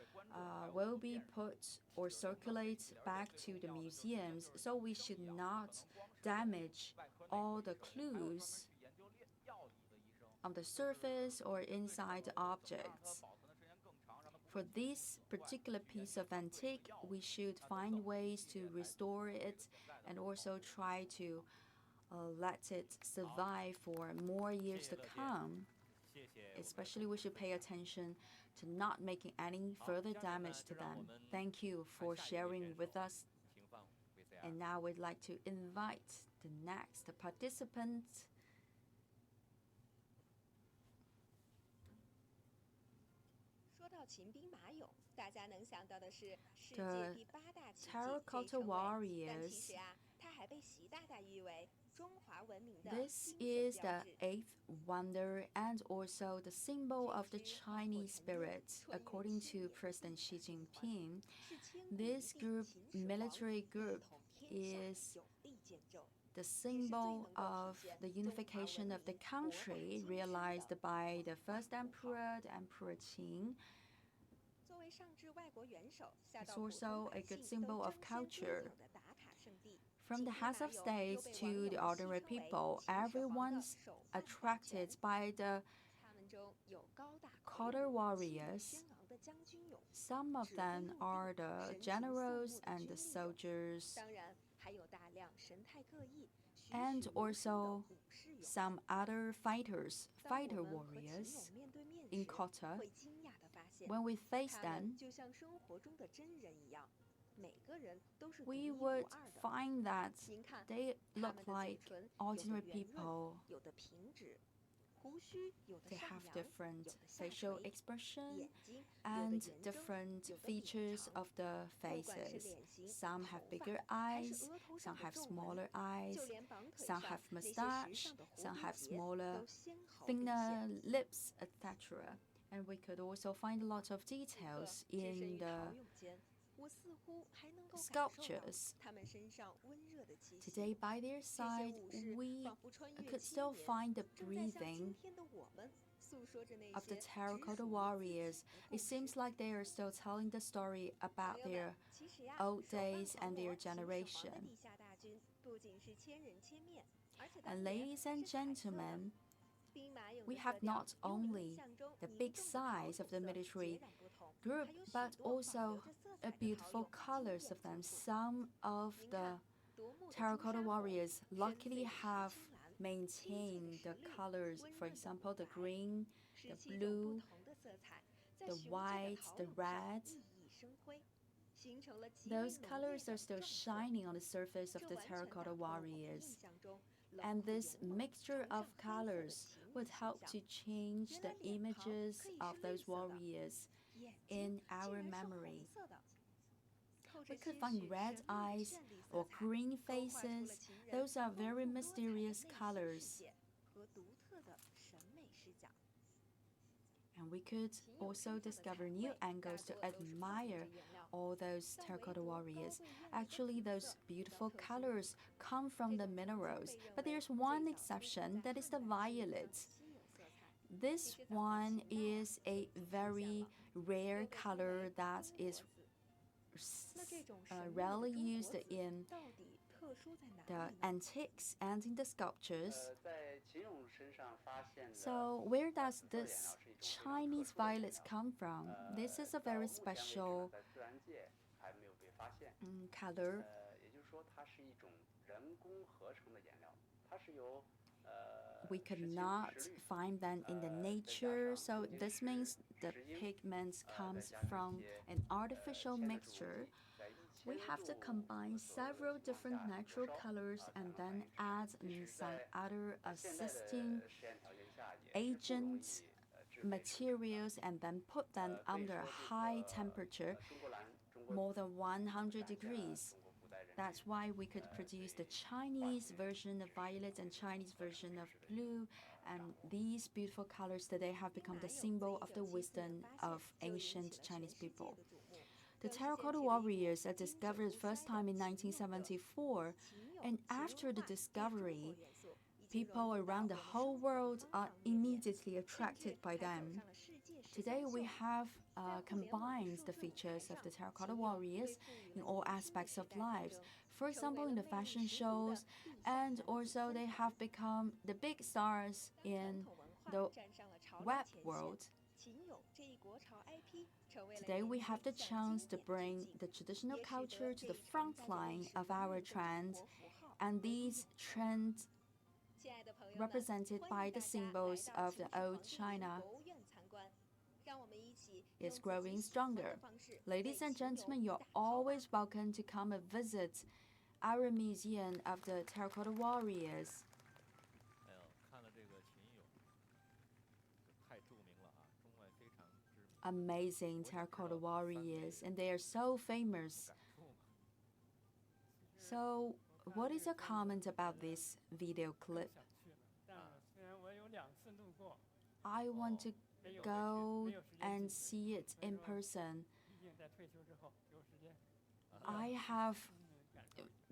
Speaker 1: will be put or circulate back to the museums, so we should not damage all the clues on the surface or inside the objects. For this particular piece of antique, we should find ways to restore it and also try to let it survive for more years to come. Especially, we should pay attention to not making any further damage to them. Thank you for sharing with us. And now we'd like to invite the next participant.
Speaker 2: 说到秦兵马俑，大家能想到的是世
Speaker 1: The
Speaker 2: 界第8大奇迹
Speaker 1: Terracotta
Speaker 2: 可以称为，但
Speaker 1: Warriors.
Speaker 2: 其实啊，它还被习大大誉为中华文明的
Speaker 1: This
Speaker 2: 精神
Speaker 1: is
Speaker 2: 标
Speaker 1: the
Speaker 2: 志。
Speaker 1: eighth wonder and also the symbol of the Chinese spirit, according to President Xi Jinping.
Speaker 2: 是千古一
Speaker 1: This
Speaker 2: 帝
Speaker 1: group,
Speaker 2: 秦始皇
Speaker 1: military
Speaker 2: 一
Speaker 1: group,
Speaker 2: 统天下
Speaker 1: is
Speaker 2: 有力见证。
Speaker 1: the symbol of the unification of the country, realized by the first emperor, the Emperor Qin.
Speaker 2: 作为上至外国元首，下
Speaker 1: It's
Speaker 2: 到普
Speaker 1: also
Speaker 2: 通
Speaker 1: a
Speaker 2: 百
Speaker 1: good
Speaker 2: 姓
Speaker 1: symbol
Speaker 2: 都
Speaker 1: of
Speaker 2: 争先追
Speaker 1: culture.
Speaker 2: 捧的打卡圣地。
Speaker 1: From the
Speaker 2: 秦兵马
Speaker 1: heads of
Speaker 2: 俑又
Speaker 1: states
Speaker 2: 被网
Speaker 1: to
Speaker 2: 友
Speaker 1: the
Speaker 2: 戏
Speaker 1: ordinary
Speaker 2: 称为
Speaker 1: people,
Speaker 2: 秦始皇的
Speaker 1: everyone's
Speaker 2: 手办大
Speaker 1: attracted
Speaker 2: 全。
Speaker 1: by the
Speaker 2: 他们中有高大魁
Speaker 1: Terracotta
Speaker 2: 梧、气宇
Speaker 1: Warriors.
Speaker 2: 轩昂的将军俑，
Speaker 1: Some of
Speaker 2: 指挥
Speaker 1: them
Speaker 2: 用兵，
Speaker 1: are the
Speaker 2: 神情肃穆
Speaker 1: generals
Speaker 2: 的
Speaker 1: and the
Speaker 2: 军力俑。
Speaker 1: soldiers,
Speaker 2: 当然，还有大量神态各异、栩
Speaker 1: and
Speaker 2: 栩如生的
Speaker 1: also
Speaker 2: 武士俑。
Speaker 1: some other fighters,
Speaker 2: 当我
Speaker 1: fighter
Speaker 2: 们和秦
Speaker 1: warriors
Speaker 2: 俑面对面
Speaker 1: in
Speaker 2: 时，
Speaker 1: Kotta.
Speaker 2: 会惊讶地发现，
Speaker 1: When we face
Speaker 2: 他们
Speaker 1: them,
Speaker 2: 就像生活中的真人一样，每个人都是独
Speaker 1: we
Speaker 2: 一无
Speaker 1: would
Speaker 2: 二的。
Speaker 1: find that
Speaker 2: 您看，
Speaker 1: they
Speaker 2: 他
Speaker 1: look
Speaker 2: 们的嘴
Speaker 1: like
Speaker 2: 唇有的
Speaker 1: ordinary
Speaker 2: 圆润，
Speaker 1: people.
Speaker 2: 有的平直，胡须有的
Speaker 1: They
Speaker 2: 上
Speaker 1: have
Speaker 2: 扬，
Speaker 1: different
Speaker 2: 有的下
Speaker 1: facial
Speaker 2: 垂，
Speaker 1: expression
Speaker 2: 眼睛有的
Speaker 1: and
Speaker 2: 圆睁，
Speaker 1: different
Speaker 2: 有的扁
Speaker 1: features
Speaker 2: 长。
Speaker 1: of the
Speaker 2: 不管是
Speaker 1: faces.
Speaker 2: 脸型、
Speaker 1: Some have
Speaker 2: 头
Speaker 1: bigger
Speaker 2: 发，还是
Speaker 1: eyes,
Speaker 2: 额头
Speaker 1: some
Speaker 2: 上的
Speaker 1: have
Speaker 2: 皱纹，
Speaker 1: smaller eyes,
Speaker 2: 就连绑腿
Speaker 1: some
Speaker 2: 上
Speaker 1: have
Speaker 2: 那些时
Speaker 1: mustache,
Speaker 2: 尚的蝴
Speaker 1: some
Speaker 2: 蝶
Speaker 1: have
Speaker 2: 结
Speaker 1: smaller
Speaker 2: 都纤毫毕
Speaker 1: thinner
Speaker 2: 现。
Speaker 1: lips, etc. And we could also find a lot of
Speaker 2: 此刻
Speaker 1: details
Speaker 2: 置身
Speaker 1: in
Speaker 2: 于陶
Speaker 1: the
Speaker 2: 俑间，我似乎还能够感受到
Speaker 1: sculptures.
Speaker 2: 他们身上温热的气息。
Speaker 1: Today, by their
Speaker 2: 这些
Speaker 1: side,
Speaker 2: 武士
Speaker 1: we
Speaker 2: 仿佛穿越
Speaker 1: could
Speaker 2: 千
Speaker 1: still
Speaker 2: 年，
Speaker 1: find the
Speaker 2: 正在向今
Speaker 1: breathing
Speaker 2: 天的我们诉说着那
Speaker 1: of the
Speaker 2: 些只
Speaker 1: Terracotta
Speaker 2: 属于自己
Speaker 1: Warriors.
Speaker 2: 的故
Speaker 1: It
Speaker 2: 事。
Speaker 1: seems like they are still telling the story
Speaker 2: 朋
Speaker 1: about
Speaker 2: 友们，
Speaker 1: their
Speaker 2: 其实呀，
Speaker 1: old
Speaker 2: 手办
Speaker 1: days
Speaker 2: 狂
Speaker 1: and
Speaker 2: 魔
Speaker 1: their
Speaker 2: 秦始皇的
Speaker 1: generation.
Speaker 2: 地下大军不仅是千人千面，而且当
Speaker 1: And
Speaker 2: 年
Speaker 1: ladies
Speaker 2: 是
Speaker 1: and
Speaker 2: 彩色的。
Speaker 1: gentlemen,
Speaker 2: 兵马俑
Speaker 1: we
Speaker 2: 的
Speaker 1: have
Speaker 2: 色调
Speaker 1: not
Speaker 2: 与我们
Speaker 1: only
Speaker 2: 印象中
Speaker 1: the
Speaker 2: 凝
Speaker 1: big
Speaker 2: 重的桃
Speaker 1: size of the
Speaker 2: 红色
Speaker 1: military
Speaker 2: 截然不同，
Speaker 1: group,
Speaker 2: 还有许
Speaker 1: but
Speaker 2: 多保留
Speaker 1: also
Speaker 2: 着色
Speaker 1: a
Speaker 2: 彩的桃
Speaker 1: beautiful
Speaker 2: 俑惊
Speaker 1: colors
Speaker 2: 艳
Speaker 1: of them.
Speaker 2: 四处。
Speaker 1: Some of
Speaker 2: 您
Speaker 1: the
Speaker 2: 看，夺目的朱
Speaker 1: Terracotta
Speaker 2: 砂红，
Speaker 1: Warriors
Speaker 2: 深
Speaker 1: luckily
Speaker 2: 邃的石
Speaker 1: have
Speaker 2: 青蓝，
Speaker 1: maintained the
Speaker 2: 金色的石绿，
Speaker 1: colors,
Speaker 2: 温
Speaker 1: for
Speaker 2: 润的
Speaker 1: example,
Speaker 2: 古
Speaker 1: the
Speaker 2: 白，
Speaker 1: green, the
Speaker 2: 17种不
Speaker 1: blue,
Speaker 2: 同的色彩在
Speaker 1: the
Speaker 2: 雄赳的
Speaker 1: white,
Speaker 2: 陶
Speaker 1: the
Speaker 2: 俑上
Speaker 1: red.
Speaker 2: 熠熠生辉，形成了极为
Speaker 1: Those
Speaker 2: 浓烈
Speaker 1: colors
Speaker 2: 的
Speaker 1: are still
Speaker 2: 撞色。
Speaker 1: shining on the surface of
Speaker 2: 这
Speaker 1: the
Speaker 2: 完全打
Speaker 1: Terracotta
Speaker 2: 破了我们
Speaker 1: Warriors.
Speaker 2: 印象中冷
Speaker 1: And
Speaker 2: 酷
Speaker 1: this
Speaker 2: 勇猛、
Speaker 1: mixture
Speaker 2: 崇
Speaker 1: of
Speaker 2: 尚黑色的
Speaker 1: colors
Speaker 2: 秦人
Speaker 1: would
Speaker 2: 形
Speaker 1: help
Speaker 2: 象。
Speaker 1: to change
Speaker 2: 原
Speaker 1: the
Speaker 2: 来脸庞
Speaker 1: images
Speaker 2: 可以
Speaker 1: of
Speaker 2: 是绿
Speaker 1: those
Speaker 2: 色的，
Speaker 1: warriors
Speaker 2: 眼睛
Speaker 1: in
Speaker 2: 竟
Speaker 1: our
Speaker 2: 然是
Speaker 1: memory.
Speaker 2: 红色的，透
Speaker 1: We
Speaker 2: 着
Speaker 1: could
Speaker 2: 些
Speaker 1: find
Speaker 2: 许
Speaker 1: red
Speaker 2: 神秘的
Speaker 1: eyes
Speaker 2: 绚丽色
Speaker 1: or
Speaker 2: 彩，
Speaker 1: green
Speaker 2: 勾画出了
Speaker 1: faces.
Speaker 2: 秦人
Speaker 1: Those are
Speaker 2: 丰
Speaker 1: very
Speaker 2: 富多彩的
Speaker 1: mysterious
Speaker 2: 内心世
Speaker 1: colors.
Speaker 2: 界和独特的审美视角。
Speaker 1: And we could
Speaker 2: 秦俑
Speaker 1: also
Speaker 2: 身上的彩
Speaker 1: discover new
Speaker 2: 绘大
Speaker 1: angles to
Speaker 2: 多都是化学
Speaker 1: admire
Speaker 2: 原料，
Speaker 1: all those
Speaker 2: 像维
Speaker 1: Terracotta
Speaker 2: 多高
Speaker 1: Warriors.
Speaker 2: 贵艳丽的
Speaker 1: Actually,
Speaker 2: 紫
Speaker 1: those
Speaker 2: 色比较
Speaker 1: beautiful
Speaker 2: 特殊。
Speaker 1: colors come from
Speaker 2: 这
Speaker 1: the
Speaker 2: 种颜色
Speaker 1: minerals.
Speaker 2: 被认
Speaker 1: But
Speaker 2: 为
Speaker 1: there's
Speaker 2: 最
Speaker 1: one
Speaker 2: 早出
Speaker 1: exception,
Speaker 2: 现在
Speaker 1: that is the
Speaker 2: 汉代时期的
Speaker 1: violet.
Speaker 2: 稀有色彩。
Speaker 1: This
Speaker 2: 其实早在
Speaker 1: one
Speaker 2: 秦代啊
Speaker 1: is a
Speaker 2: 就出现
Speaker 1: very
Speaker 2: 了，
Speaker 1: rare
Speaker 2: 又被称
Speaker 1: color
Speaker 2: 为
Speaker 1: that
Speaker 2: 中
Speaker 1: is
Speaker 2: 国紫。那这种神秘的
Speaker 1: rarely
Speaker 2: 中国
Speaker 1: used
Speaker 2: 紫
Speaker 1: in
Speaker 2: 到底特殊在哪
Speaker 1: the
Speaker 2: 里呢？
Speaker 1: antiques and in the sculptures.
Speaker 4: 在秦俑身上发现的
Speaker 1: So where does
Speaker 4: 紫色颜
Speaker 1: this
Speaker 4: 料是一种非常
Speaker 1: Chinese
Speaker 4: 特殊的颜
Speaker 1: violets
Speaker 4: 料
Speaker 1: come from? This is a
Speaker 4: 到
Speaker 1: very
Speaker 4: 目前为止呢
Speaker 1: special
Speaker 4: 在自然界还没有被发现。
Speaker 1: color.
Speaker 4: 也就是说，它是一种人工合成的颜料，它是由
Speaker 1: We
Speaker 4: 石
Speaker 1: could
Speaker 4: 青、
Speaker 1: not
Speaker 4: 石绿
Speaker 1: find them in the
Speaker 4: 再加
Speaker 1: nature,
Speaker 4: 上
Speaker 1: so
Speaker 4: 曾经
Speaker 1: this
Speaker 4: 石
Speaker 1: means the
Speaker 4: 石英
Speaker 1: pigments
Speaker 4: 再
Speaker 1: comes
Speaker 4: 加上
Speaker 1: from
Speaker 4: 一些
Speaker 1: an artificial
Speaker 4: 铅的助
Speaker 1: mixture.
Speaker 4: 剂在
Speaker 1: We
Speaker 4: 1000
Speaker 1: have to
Speaker 4: 度
Speaker 1: combine
Speaker 4: 左右的
Speaker 1: several
Speaker 4: 情况
Speaker 1: different
Speaker 4: 下
Speaker 1: natural
Speaker 4: 灼烧
Speaker 1: colors
Speaker 4: 才
Speaker 1: and
Speaker 4: 能
Speaker 1: then
Speaker 4: 反
Speaker 1: add
Speaker 4: 应出来。即使
Speaker 1: some
Speaker 4: 在
Speaker 1: other
Speaker 4: 现在
Speaker 1: assisting
Speaker 4: 的实验条件下，也是不容易
Speaker 1: agents,
Speaker 4: 制备生成的。
Speaker 1: materials, and then put them
Speaker 4: 可以
Speaker 1: under
Speaker 4: 说
Speaker 1: high
Speaker 4: 这个
Speaker 1: temperature,
Speaker 4: 中国蓝、中国
Speaker 1: more
Speaker 4: 紫
Speaker 1: than 100
Speaker 4: 展现了
Speaker 1: degrees.
Speaker 4: 中国古代人
Speaker 1: That's
Speaker 4: 民
Speaker 1: why we could produce the Chinese version of violet and Chinese version of blue, and these beautiful colors today have become the symbol of the wisdom of ancient Chinese people. The Terracotta Warriors are discovered first time in 1974, and after the discovery, people around the whole world are immediately attracted by them. Today we have combined the features of the Terracotta Warriors in all aspects of lives. For example, in the fashion shows, and also they have become the big stars in the web world. Today we have the chance to bring the traditional culture to the front line of our trend, and these trends represented by the symbols of the old China is growing stronger. Ladies and gentlemen, you're always welcome to come and visit our museum of the Terracotta Warriors.
Speaker 5: 哎呦，看了这个秦俑，太著名了啊，中外非常知名。
Speaker 1: Amazing Terracotta Warriors, and they are so famous. So, what is your comment about this video clip? I want to go and see it in person. I have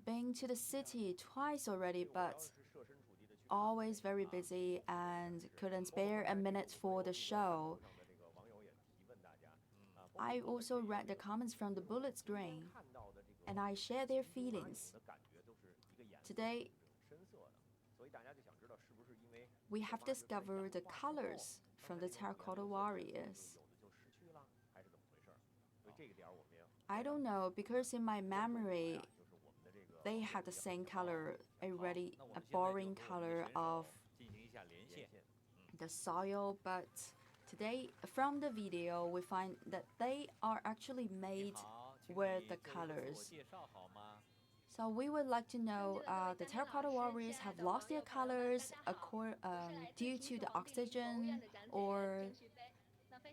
Speaker 1: been to the city twice already, but always very busy and couldn't spare a minute for the show. I also read the comments from the bullet screen, and I share their feelings. Today, we have discovered the colors from the Terracotta Warriors. I don't know, because in my memory, they had the same color, a boring color of the soil, but today, from the video, we find that they are actually made with the colors. So we would like to know, the Terracotta Warriors have lost their colors due to the oxygen, or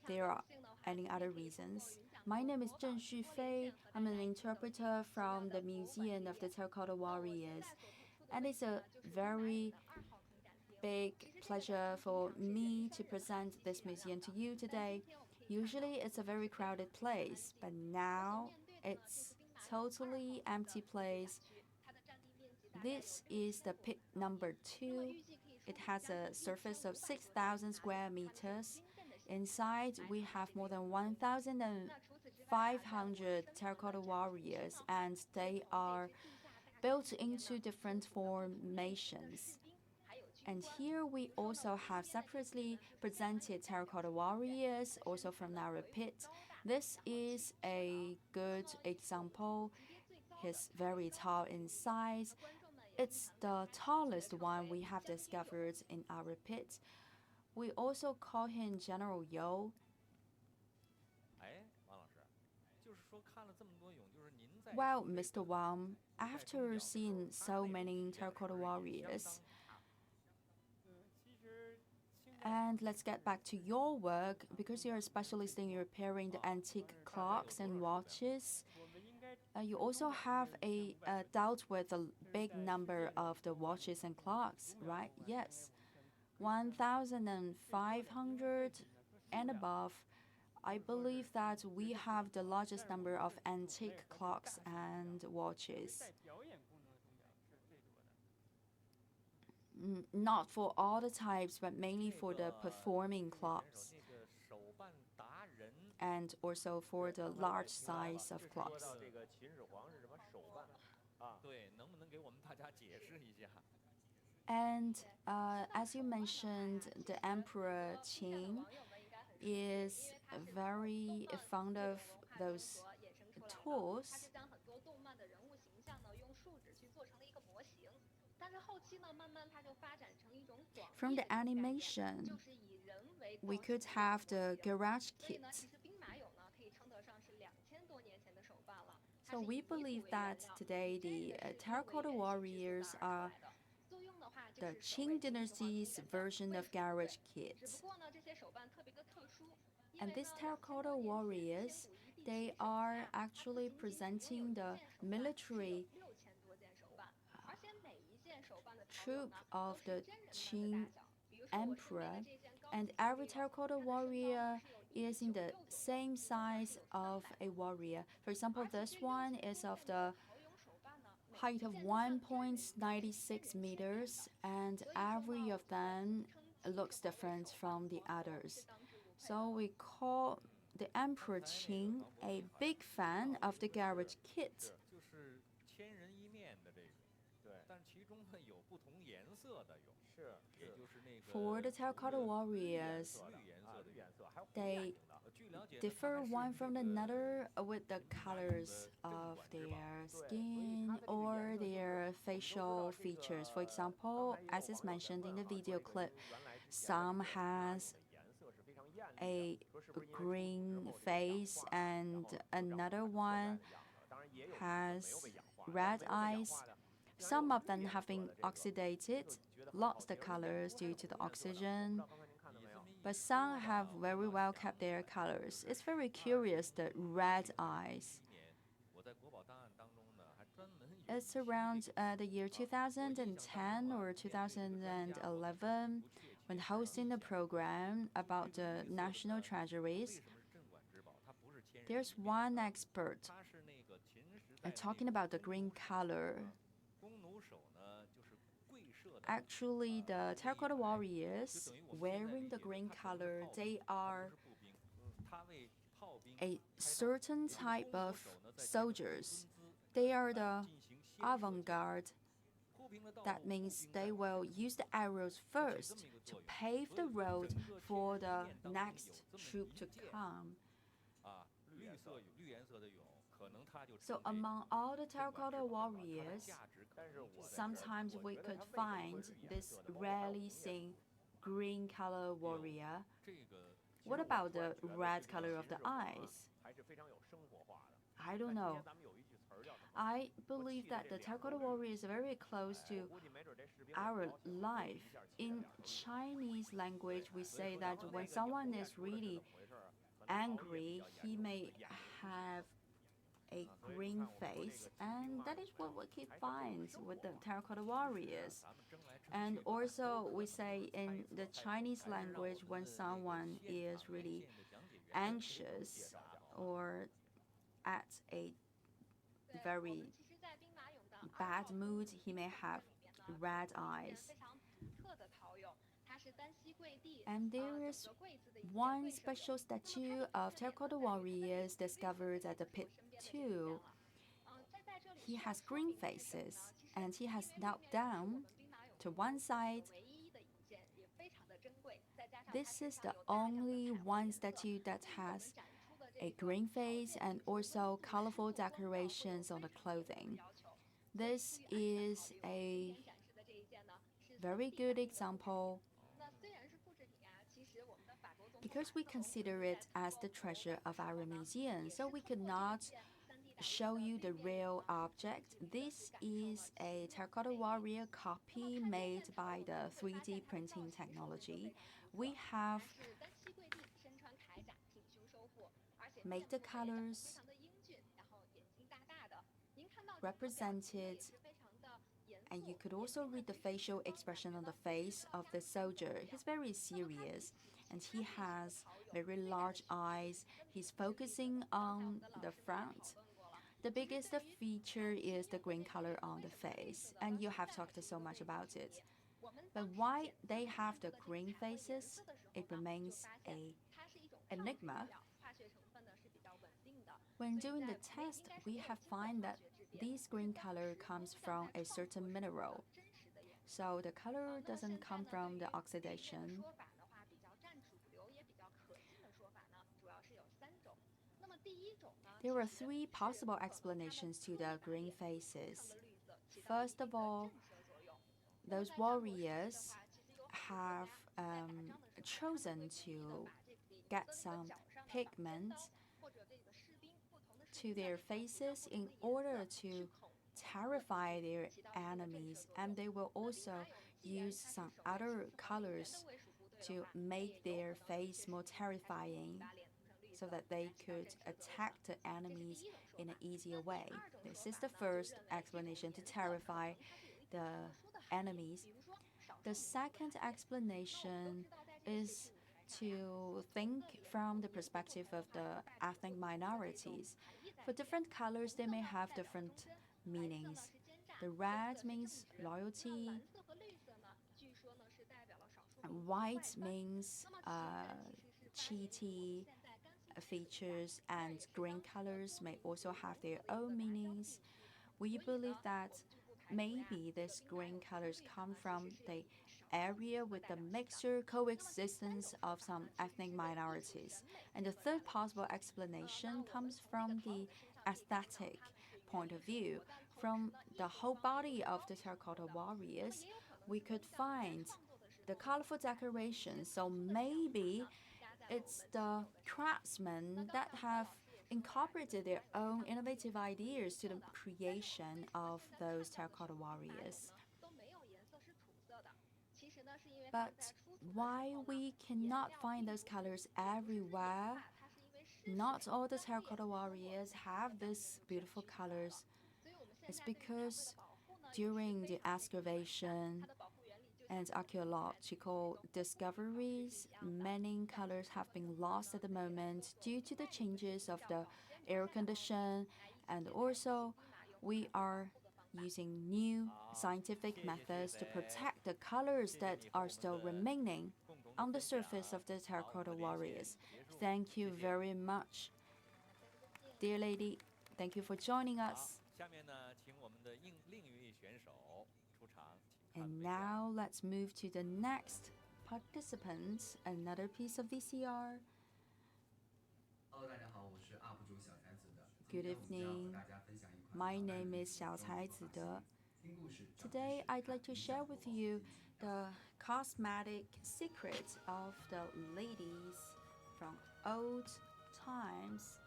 Speaker 1: there are any other reasons. My name is Zheng Xufei. I'm an interpreter from the Museum of the Terracotta Warriors, and it's a very big pleasure for me to present this museum to you today. Usually it's a very crowded place, but now it's totally empty place. This is the pit number 2. It has a surface of 6,000 square meters. Inside, we have more than 1,500 terracotta warriors, and they are built into different formations. And here we also have separately presented terracotta warriors, also from our pit. This is a good example. He's very tall in size. It's the tallest one we have discovered in our pit. We also call him General You. Well, Mr. Wang, after seeing so many terracotta warriors, and let's get back to your work, because you're a specialist in repairing the antique clocks and watches. You also have dealt with a big number of the watches and clocks, right? Yes. 1,500 and above. I believe that we have the largest number of antique clocks and watches. Not for all the types, but mainly for the performing clocks, and also for the large size of clocks. And as you mentioned, the Emperor Qin is very fond of those tools. From the animation, we could have the garage kit. So we believe that today the Terracotta Warriors are the Qing Dynasty's version of garage kits. And these Terracotta Warriors, they are actually presenting the military troop of the Qing Emperor, and every terracotta warrior is in the same size of a warrior. For example, this one is of the height of 1.96 meters, and every of them looks different from the others. So we call the Emperor Qing a big fan of the garage kit.
Speaker 5: 也就是那个
Speaker 1: For the Terracotta
Speaker 5: 除了
Speaker 1: Warriors,
Speaker 5: 绿颜色的羽毛
Speaker 1: they
Speaker 5: 据了解呢，它
Speaker 1: differ
Speaker 5: 还是
Speaker 1: one from
Speaker 5: 这个
Speaker 1: another with the colors of their skin or their facial features. For example, as is mentioned in the video clip, some has a green face and another one has red eyes. Some of them have been oxidated, lost the colors due to the oxygen, but some have very well kept their colors. It's very curious, the red eyes.
Speaker 5: 今年我在国宝档案当中呢，还专门有
Speaker 1: It's around the year 2010 or 2011 when hosting the program about the national treasuries.
Speaker 5: 为什么是镇馆之宝？它不是天然
Speaker 1: There's one expert
Speaker 5: 它是那个秦时代的
Speaker 1: talking
Speaker 5: 那个
Speaker 1: about the green color.
Speaker 5: 弓弩手呢，就是跪射的
Speaker 1: Actually, the Terracotta Warriors wearing the green color, they
Speaker 5: 它
Speaker 1: are
Speaker 5: 不是步兵，它为炮兵
Speaker 1: a certain type of
Speaker 5: 弓弩手呢，在
Speaker 1: soldiers.
Speaker 5: 蹲姿
Speaker 1: They are the
Speaker 5: 进行先射
Speaker 1: avant-garde.
Speaker 5: 铺平了道
Speaker 1: That
Speaker 5: 路
Speaker 1: means
Speaker 5: 步兵
Speaker 1: they
Speaker 5: 在
Speaker 1: will use the arrows
Speaker 5: 这
Speaker 1: first
Speaker 5: 么一个
Speaker 1: to
Speaker 5: 作用
Speaker 1: pave
Speaker 5: 所
Speaker 1: the
Speaker 5: 以
Speaker 1: road
Speaker 5: 整个
Speaker 1: for
Speaker 5: 天
Speaker 1: the
Speaker 5: 时地面当中
Speaker 1: next
Speaker 5: 有这么
Speaker 1: troop
Speaker 5: 一
Speaker 1: to
Speaker 5: 件
Speaker 1: come.
Speaker 5: 啊，绿颜色的羽，可能它就
Speaker 1: So
Speaker 5: 成为
Speaker 1: among all the
Speaker 5: 镇馆之
Speaker 1: Terracotta
Speaker 5: 宝，它的
Speaker 1: Warriors,
Speaker 5: 价值可能就在这儿
Speaker 1: sometimes we could find this rarely seen green color warrior.
Speaker 5: 这个
Speaker 1: What about the red color of the eyes?
Speaker 4: 还是非常有生活化的。
Speaker 1: I don't know.
Speaker 4: 咱们有一句词儿叫什么？
Speaker 1: I believe that the Terracotta Warrior is very close to
Speaker 4: 估计没准这士兵
Speaker 1: our
Speaker 4: 高兴
Speaker 1: life.
Speaker 4: 一下起来
Speaker 1: In
Speaker 4: 了
Speaker 1: Chinese language, we say that when someone is really angry, he may have a green face, and that is what we can find with the Terracotta Warriors.
Speaker 5: 咱们争来争
Speaker 1: And
Speaker 5: 去吧
Speaker 1: also, we say in the Chinese language when someone is really anxious or at a very bad mood, he may have red eyes. And there is one special statue of Terracotta Warriors discovered at the pit 2. He has green faces and he has knelt down to one side. This is the only one statue that has a green face and also colorful decorations on the clothing. This is a very good example because we consider it as the treasure of our museum, so we could not show you the real object. This is a Terracotta Warrior copy made by the 3D printing technology. We have made the colors represented, and you could also read the facial expression on the face of the soldier. He's very serious and he has very large eyes. He's focusing on the front. The biggest feature is the green color on the face, and you have talked so much about it. But why they have the green faces, it remains an enigma. When doing the test, we have found that this green color comes from a certain mineral. So the color doesn't come from the oxidation. There are three possible explanations to the green faces. First of all, those warriors have chosen to get some pigment to their faces in order to terrify their enemies, and they will also use some other colors to make their face more terrifying so that they could attack the enemies in an easier way. This is the first explanation, to terrify the enemies. The second explanation is to think from the perspective of the ethnic minorities. For different colors, they may have different meanings. The red means loyalty, white means cheaty features, and green colors may also have their own meanings. We believe that maybe these green colors come from the area with the mixture coexistence of some ethnic minorities. And the third possible explanation comes from the aesthetic point of view. From the whole body of the Terracotta Warriors, we could find the colorful decoration. So maybe it's the craftsmen that have incorporated their own innovative ideas to the creation of those terracotta warriors. But why we cannot find those colors everywhere? Not all the terracotta warriors have these beautiful colors. It's because during the excavation and archaeological discoveries, many colors have been lost at the moment due to the changes of the air condition, and also we are using new scientific methods to protect the colors that are still remaining on the surface of the terracotta warriors. Thank you very much, dear lady. Thank you for joining us. And now let's move to the next participant, another piece of VCR. Good evening. My name is Xiaocai Zide. Today I'd like to share with you the cosmetic secrets of the ladies from old times.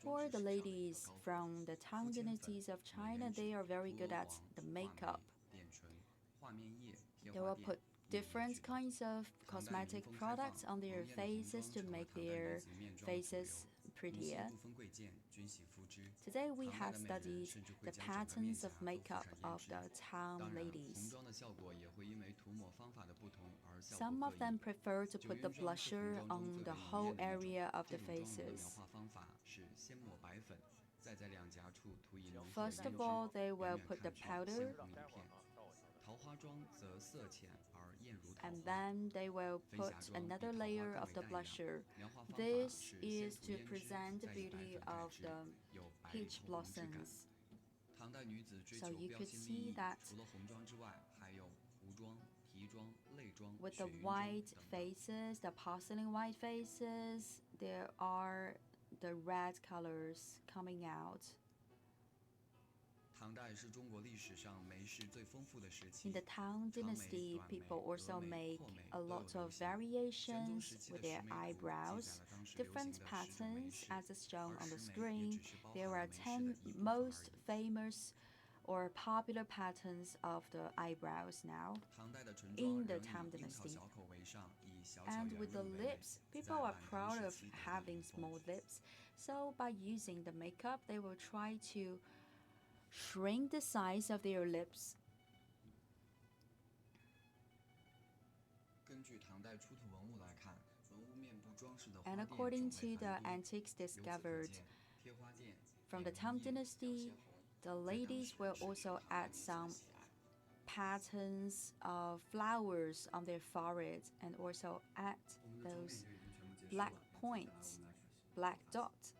Speaker 1: For the ladies from the Tang dynasties of China, they are very good at the makeup. They will put different kinds of cosmetic products on their faces to make their faces prettier. Today we have studied the patterns of makeup of the Tang ladies. Some of them prefer to put the blusher on the whole area of the faces. First of all, they will put the powder, and then they will put another layer of the blusher. This is to present the beauty of the peach blossoms. So you could see that with the white faces, the porcelain white faces, there are the red colors coming out. In the Tang dynasty, people also make a lot of variations with their eyebrows, different patterns as is shown on the screen. There are 10 most famous or popular patterns of the eyebrows now in the Tang dynasty. And with the lips, people are proud of having small lips. So by using the makeup, they will try to shrink the size of their lips. And according to the antiques discovered from the Tang dynasty, the ladies will also add some patterns of flowers on their foreheads and also add those black points, black dots.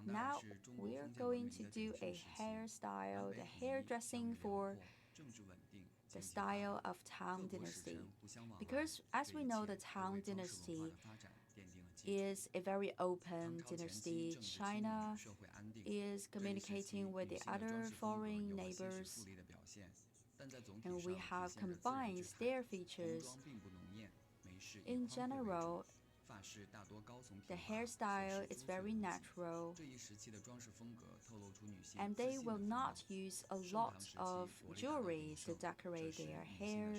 Speaker 1: Now we're going to do a hairstyle, the hairdressing for the style of Tang dynasty. Because as we know, the Tang dynasty is a very open dynasty. China is communicating with the other foreign neighbors, and we have combined their features. In general, the hairstyle is very natural, and they will not use a lot of jewelry to decorate their hair.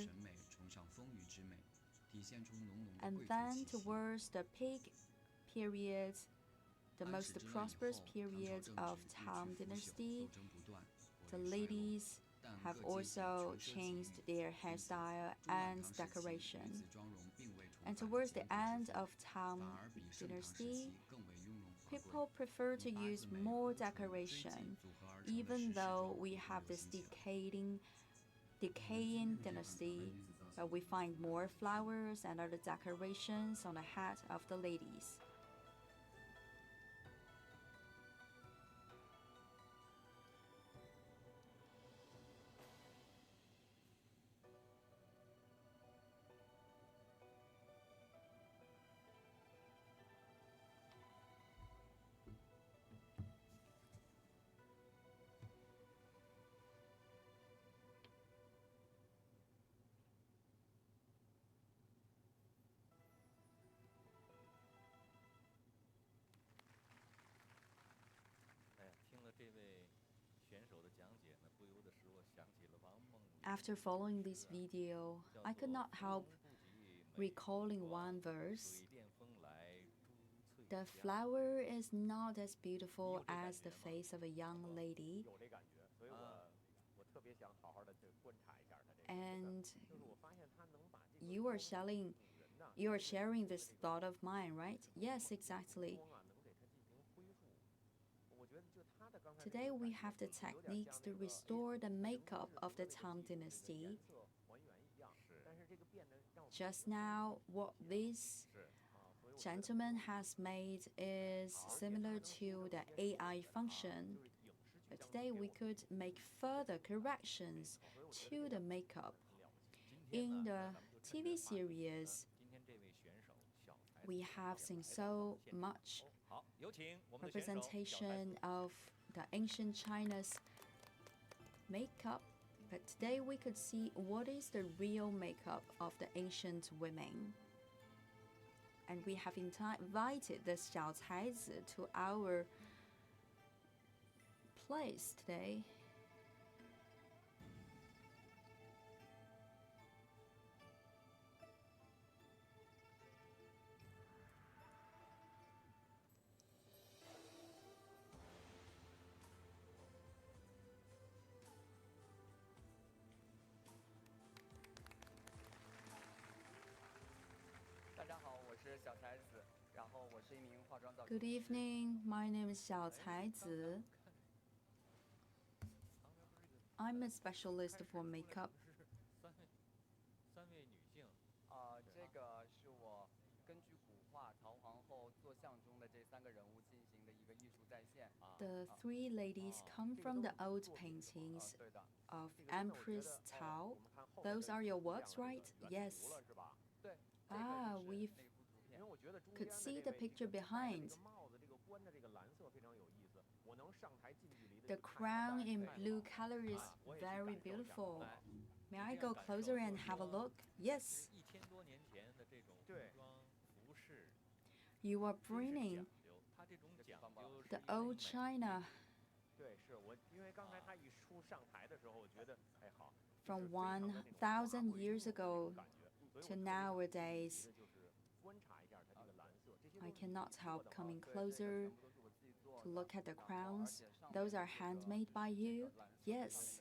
Speaker 1: And then towards the peak period, the most prosperous period of Tang dynasty, the ladies have also changed their hairstyle and decoration. And towards the end of Tang dynasty, people prefer to use more decoration, even though we have this decaying dynasty. but we find more flowers and other decorations on the hat of the ladies. After following this video, I could not help recalling one verse. The flower is not as beautiful as the face of a young lady. And you are sharing this thought of mine, right? Yes, exactly. Today we have the techniques to restore the makeup of the Tang Dynasty. Just now, what this gentleman has made is similar to the AI function. But today we could make further corrections to the makeup. In the TV series, we have seen so much representation of the ancient China's makeup, but today we could see what is the real makeup of the ancient women. And we have invited the Xiao Caizi to our place today. Good evening, my name is Xiao Caizi. I'm a specialist for makeup. The three ladies come from the old paintings of Empress Tao. Those are your works, right? Yes. Ah, we could see the picture behind. The crown in blue color is very beautiful. May I go closer and have a look? Yes. You are bringing the old China from 1,000 years ago to nowadays. I cannot help coming closer to look at the crowns. Those are handmade by you? Yes.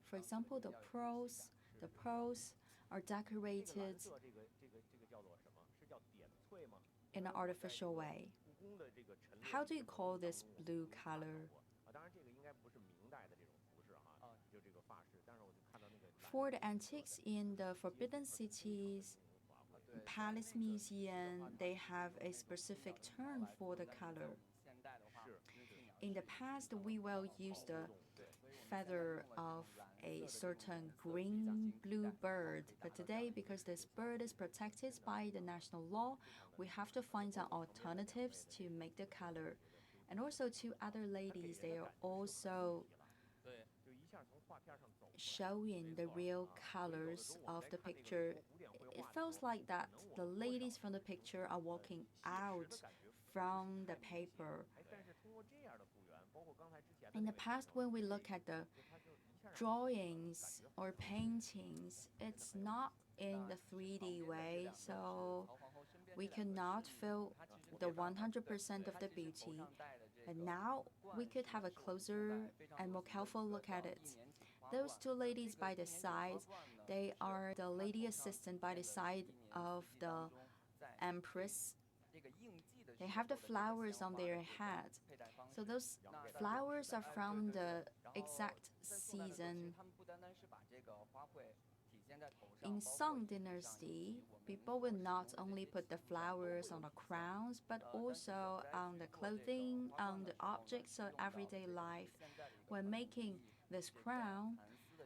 Speaker 1: For example, the pearls are decorated in an artificial way. How do you call this blue color? For the antiques in the Forbidden Cities Palace Museum, they have a specific term for the color. In the past, we will use the feather of a certain green-blue bird, but today, because this bird is protected by the national law, we have to find some alternatives to make the color. And also two other ladies, they are also showing the real colors of the picture. It feels like that the ladies from the picture are walking out from the paper. In the past, when we look at the drawings or paintings, it's not in the 3D way, so we cannot feel the 100% of the beauty. And now we could have a closer and more careful look at it. Those two ladies by the side, they are the lady assistant by the side of the empress. They have the flowers on their head. So those flowers are from the exact season. In Song Dynasty, people will not only put the flowers on the crowns, but also on the clothing, on the objects of everyday life. When making this crown,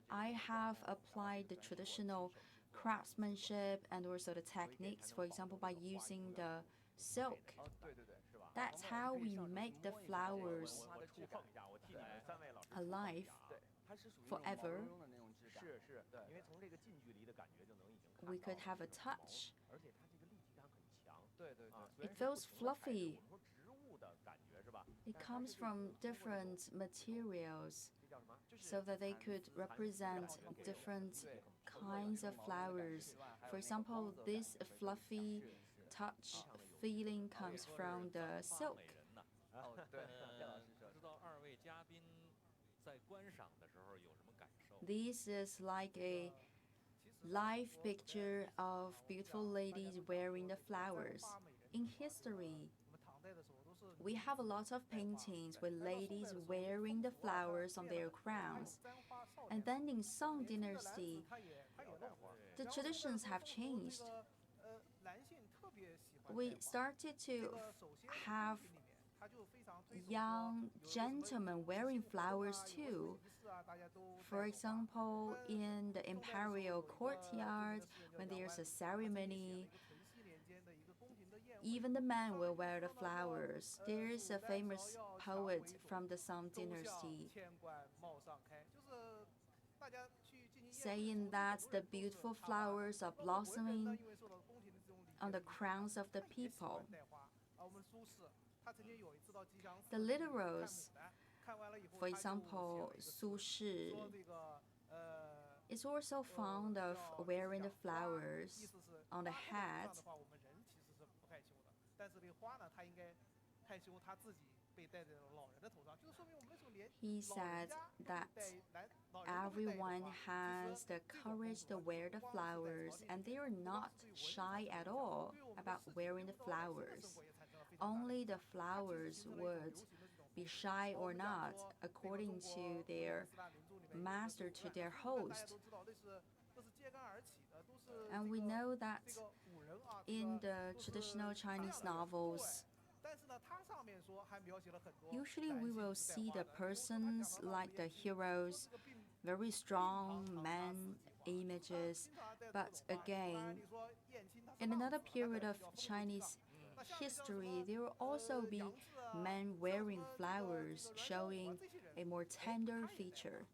Speaker 1: I have applied the traditional craftsmanship and also the techniques, for example, by using the silk. That's how we make the flowers alive forever. We could have a touch. It feels fluffy. It comes from different materials so that they could represent different kinds of flowers. For example, this fluffy touch feeling comes from the silk. This is like a live picture of beautiful ladies wearing the flowers. In history, we have a lot of paintings with ladies wearing the flowers on their crowns. And then in Song Dynasty, the traditions have changed. We started to have young gentlemen wearing flowers too. For example, in the imperial courtyard, when there's a ceremony, even the men will wear the flowers. There is a famous poet from the Song Dynasty saying that the beautiful flowers are blossoming on the crowns of the people. The literals, for example, Suzhou, is also fond of wearing the flowers on the head. He said that everyone has the courage to wear the flowers, and they are not shy at all about wearing the flowers. Only the flowers would be shy or not, according to their master, to their host. And we know that in the traditional Chinese novels, usually we will see the persons like the heroes, very strong men images, but again, in another period of Chinese history, there will also be men wearing flowers, showing a more tender feature.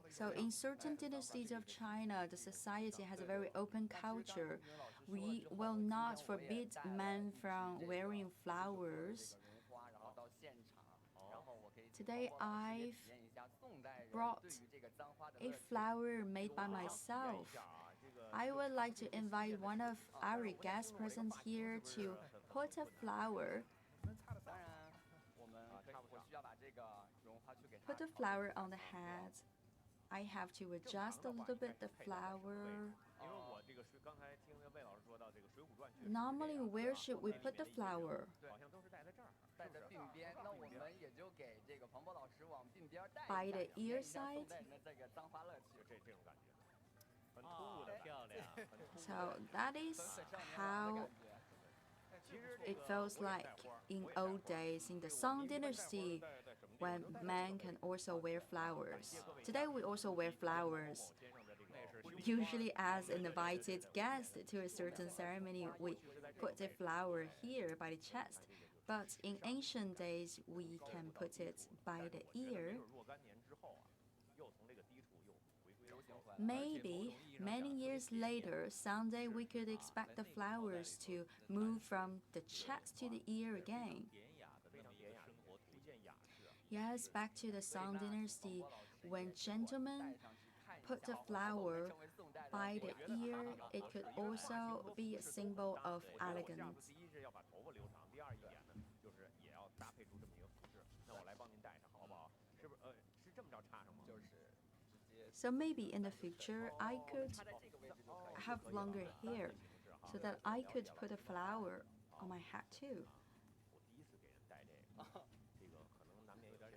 Speaker 1: So in certain dynasties of China, the society has a very open culture. We will not forbid men from wearing flowers. Today I've brought a flower made by myself. I would like to invite one of our guests present here to put a flower. Put the flower on the head. I have to adjust a little bit the flower. Normally, where should we put the flower? By the ear side? So that is how it feels like in old days in the Song Dynasty, when men can also wear flowers. Today we also wear flowers. Usually as an invited guest to a certain ceremony, we put a flower here by the chest. But in ancient days, we can put it by the ear. Maybe many years later, someday we could expect the flowers to move from the chest to the ear again. Yes, back to the Song Dynasty, when gentlemen put a flower by the ear, it could also be a symbol of elegance. So maybe in the future, I could have longer hair so that I could put a flower on my hat too.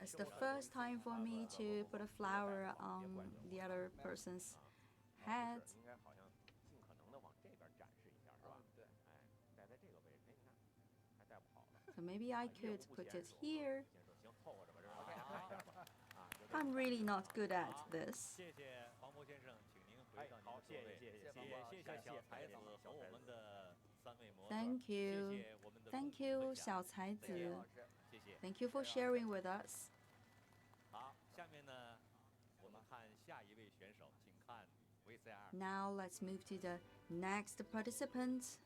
Speaker 1: It's the first time for me to put a flower on the other person's
Speaker 5: 老
Speaker 1: head.
Speaker 5: 师应该好像尽可能的往这边展示一下，是吧？
Speaker 3: 对，
Speaker 5: 哎，戴在这个位置，哎，你看还戴不好了。
Speaker 1: So maybe I
Speaker 5: 业
Speaker 1: could
Speaker 5: 务部
Speaker 1: put
Speaker 5: 先
Speaker 1: it
Speaker 5: 说
Speaker 1: here.
Speaker 5: 先说行，凑合着吧，这让大家看一下吧。啊，就这
Speaker 1: I'm
Speaker 5: 样
Speaker 1: really not good at
Speaker 5: 好
Speaker 1: this.
Speaker 5: 谢谢黄渤先生，请您回到您的座位。
Speaker 3: 谢谢
Speaker 5: 谢谢小才子和我们的3位模特。
Speaker 1: Thank you.
Speaker 5: 谢谢我们的
Speaker 1: Thank
Speaker 5: 共同
Speaker 1: you,
Speaker 5: 分享
Speaker 1: 小才子。
Speaker 3: 谢谢老师。
Speaker 5: 谢谢。
Speaker 1: Thank you for sharing with us.
Speaker 5: 好，下面呢，我们看下一位选手，请看 VCR。
Speaker 1: Now let's move to the next participant.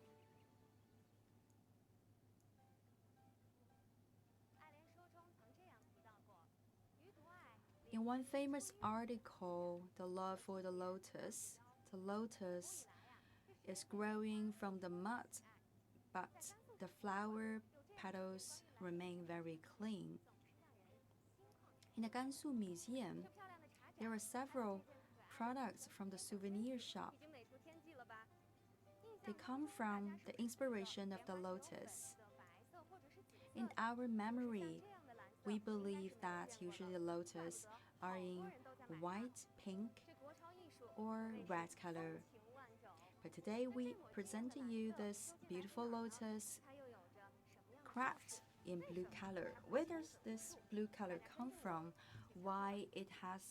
Speaker 6: 爱莲说中曾这样提到过，余独爱
Speaker 1: In one famous article, The Love for the Lotus is growing from the mud, but the flower petals remain very clean. In the Gansu Museum,
Speaker 6: 漂亮的茶盏
Speaker 1: there are several products from the souvenir shop.
Speaker 6: 已经美出天际了吧？印
Speaker 1: They
Speaker 6: 象
Speaker 1: come
Speaker 6: 中
Speaker 1: from
Speaker 6: 大家
Speaker 1: the
Speaker 6: 熟悉的
Speaker 1: inspiration of the
Speaker 6: 莲花球
Speaker 1: lotus.
Speaker 6: 粉色、白色或者是紫色
Speaker 1: In
Speaker 6: 的，
Speaker 1: our
Speaker 6: 像
Speaker 1: memory,
Speaker 6: 这样的蓝色
Speaker 1: we
Speaker 6: 应该是
Speaker 1: believe
Speaker 6: 没有
Speaker 1: that
Speaker 6: 见过
Speaker 1: usually
Speaker 6: 的
Speaker 1: the
Speaker 6: 怪
Speaker 1: lotus
Speaker 6: 不得
Speaker 1: are
Speaker 6: 好多
Speaker 1: in
Speaker 6: 人都在买它。
Speaker 1: white, pink,
Speaker 6: 这国潮艺术
Speaker 1: or
Speaker 6: 可谓
Speaker 1: red
Speaker 6: 是
Speaker 1: color.
Speaker 6: 风情万种，
Speaker 1: But today we present to you this beautiful lotus
Speaker 6: 它又有着什么样的故
Speaker 1: craft
Speaker 6: 事？
Speaker 1: in blue color. Where does this blue color come from? Why it has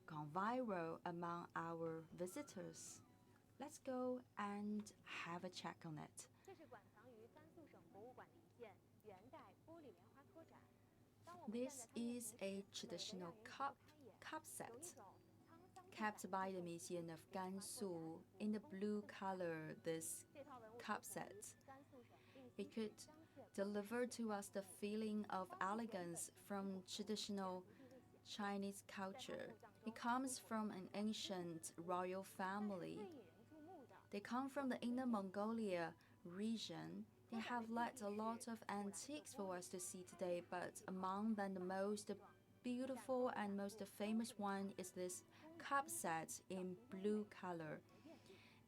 Speaker 1: gone viral among our visitors? Let's go and have a check on it.
Speaker 6: 这是馆藏于甘肃省博物馆的一件元代玻璃莲花托展。当我们站
Speaker 1: This
Speaker 6: 在它面
Speaker 1: is
Speaker 6: 前，
Speaker 1: a
Speaker 6: 不由得
Speaker 1: traditional
Speaker 6: 让人一
Speaker 1: cup
Speaker 6: 开眼，
Speaker 1: cup
Speaker 6: 有一
Speaker 1: set
Speaker 6: 种沧桑
Speaker 1: kept by the Museum of Gansu in the blue color. This
Speaker 6: 这套文物
Speaker 1: cup
Speaker 6: 出自于
Speaker 1: set.
Speaker 6: 甘肃省定
Speaker 1: It
Speaker 6: 西
Speaker 1: could
Speaker 6: 市张掖
Speaker 1: deliver to us the feeling of elegance from traditional Chinese culture. It comes from an ancient royal
Speaker 6: 但是
Speaker 1: family.
Speaker 6: 最引人注目的
Speaker 1: They come from the Inner Mongolia region. They have led a lot of antiques for us to see today, but among them the most beautiful and most famous one is this cup set in blue color.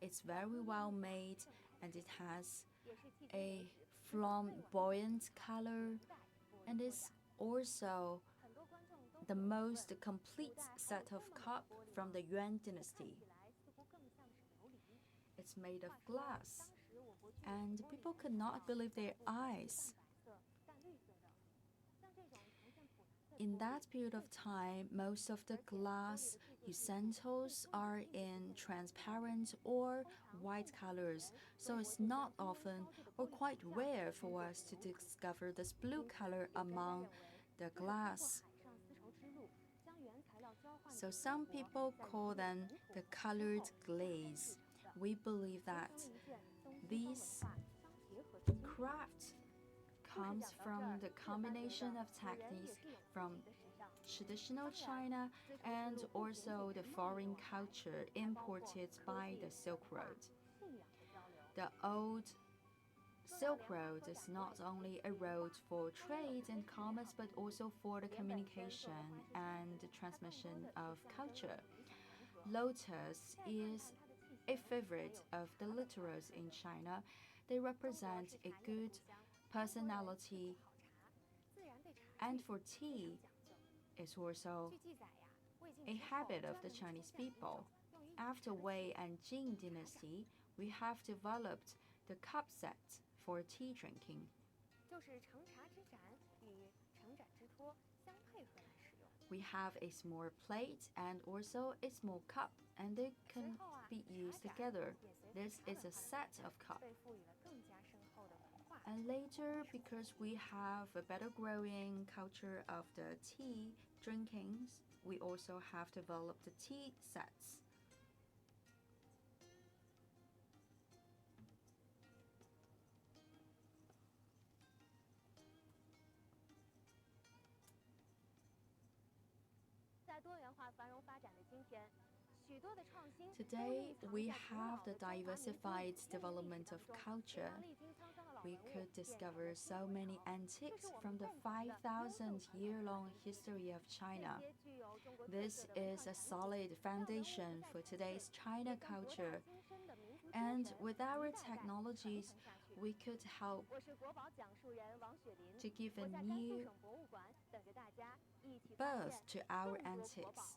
Speaker 1: It's very well made and it has
Speaker 6: 也是迄今为
Speaker 1: a
Speaker 6: 止
Speaker 1: flamboyant color and is also
Speaker 6: 很多观众都
Speaker 1: the
Speaker 6: 会问
Speaker 1: most complete set of cup from the Yuan
Speaker 6: 看
Speaker 1: dynasty.
Speaker 6: 起来似乎更像是琉璃。
Speaker 1: It's made of
Speaker 6: 话说
Speaker 1: glass,
Speaker 6: 当时我国具有
Speaker 1: and
Speaker 6: 玻璃
Speaker 1: people
Speaker 6: 的
Speaker 1: could not
Speaker 6: 情
Speaker 1: believe
Speaker 6: 况
Speaker 1: their
Speaker 6: 淡
Speaker 1: eyes.
Speaker 6: 白色、淡绿色的，像这种呈现普蓝色的
Speaker 1: In
Speaker 6: 玻璃
Speaker 1: that period of time, most of the glass utensils are in transparent or white colors, so it's not often or quite rare for us to discover this blue color
Speaker 6: 专家
Speaker 1: among
Speaker 6: 认为
Speaker 1: the
Speaker 6: 为了突破
Speaker 1: glass.
Speaker 6: 海上丝绸之路，将原材料交换
Speaker 1: So
Speaker 6: 给
Speaker 1: some
Speaker 6: 德国，
Speaker 1: people
Speaker 6: 在
Speaker 1: call
Speaker 6: 人
Speaker 1: them
Speaker 6: 类本土
Speaker 1: the
Speaker 6: 之
Speaker 1: colored
Speaker 6: 后
Speaker 1: glaze.
Speaker 6: 才制成的
Speaker 1: We believe
Speaker 6: 形
Speaker 1: that
Speaker 6: 成了一件东西方
Speaker 1: these
Speaker 6: 文化相结合的经典。
Speaker 1: craft comes from the combination of techniques from traditional China and also the foreign culture imported by the Silk Road.
Speaker 6: 信仰的交流。
Speaker 1: The old Silk Road is not only a road for trade and commerce but also for the communication and the transmission of culture. Lotus is a favorite of the literals in China. They represent a good personality,
Speaker 6: 自然对茶
Speaker 1: and
Speaker 6: 具
Speaker 1: for
Speaker 6: 非
Speaker 1: tea
Speaker 6: 常讲究。
Speaker 1: is also
Speaker 6: 据记载呀，魏晋
Speaker 1: a
Speaker 6: 时候
Speaker 1: habit
Speaker 6: 专
Speaker 1: of the
Speaker 6: 门出
Speaker 1: Chinese
Speaker 6: 现了一种
Speaker 1: people.
Speaker 6: 用于
Speaker 1: After
Speaker 6: 饮茶的
Speaker 1: Wei
Speaker 6: 器
Speaker 1: and
Speaker 6: 皿
Speaker 1: Jin dynasty, we have developed the cup set for tea drinking.
Speaker 6: 就是盛茶之盏与盛盏之托相配合来使用。
Speaker 1: We have a small plate and also a small cup, and they
Speaker 6: 随
Speaker 1: can
Speaker 6: 后啊，
Speaker 1: be
Speaker 6: 茶
Speaker 1: used
Speaker 6: 盏
Speaker 1: together.
Speaker 6: 也随
Speaker 1: This
Speaker 6: 着
Speaker 1: is
Speaker 6: 茶
Speaker 1: a
Speaker 6: 文化
Speaker 1: set
Speaker 6: 的
Speaker 1: of
Speaker 6: 发
Speaker 1: cup.
Speaker 6: 展被赋予了更加深厚的文化。
Speaker 1: And later, because we have a better growing culture of the tea drinkings, we also have developed the tea sets.
Speaker 6: 在多元化繁荣发展的今天，许多的创新都
Speaker 1: Today,
Speaker 6: 蕴藏
Speaker 1: we
Speaker 6: 在古
Speaker 1: have
Speaker 6: 老
Speaker 1: the
Speaker 6: 的中华民族
Speaker 1: diversified
Speaker 6: 历史
Speaker 1: development of
Speaker 6: 当中，
Speaker 1: culture.
Speaker 6: 让历经沧桑的老
Speaker 1: We
Speaker 6: 文物
Speaker 1: could
Speaker 6: 变成
Speaker 1: discover
Speaker 6: 了
Speaker 1: so
Speaker 6: 新
Speaker 1: many
Speaker 6: 国潮。
Speaker 1: antiques from the 5,000 year long history of
Speaker 6: 这
Speaker 1: China.
Speaker 6: 些具有中国特
Speaker 1: This
Speaker 6: 色的文
Speaker 1: is
Speaker 6: 创
Speaker 1: a
Speaker 6: 产品，
Speaker 1: solid
Speaker 6: 让文物不
Speaker 1: foundation
Speaker 6: 再
Speaker 1: for
Speaker 6: 沉
Speaker 1: today's
Speaker 6: 睡，
Speaker 1: China
Speaker 6: 也将博大
Speaker 1: culture.
Speaker 6: 精深的民族精
Speaker 1: And
Speaker 6: 神
Speaker 1: with
Speaker 6: 一
Speaker 1: our
Speaker 6: 代代传
Speaker 1: technologies,
Speaker 6: 承下去。
Speaker 1: we could help
Speaker 6: 我是国宝讲述人王雪林，
Speaker 1: to give
Speaker 6: 我
Speaker 1: a
Speaker 6: 在甘肃
Speaker 1: new
Speaker 6: 省博物馆等着大家一起发
Speaker 1: birth
Speaker 6: 现
Speaker 1: to our
Speaker 6: 更多国宝。
Speaker 1: antiques.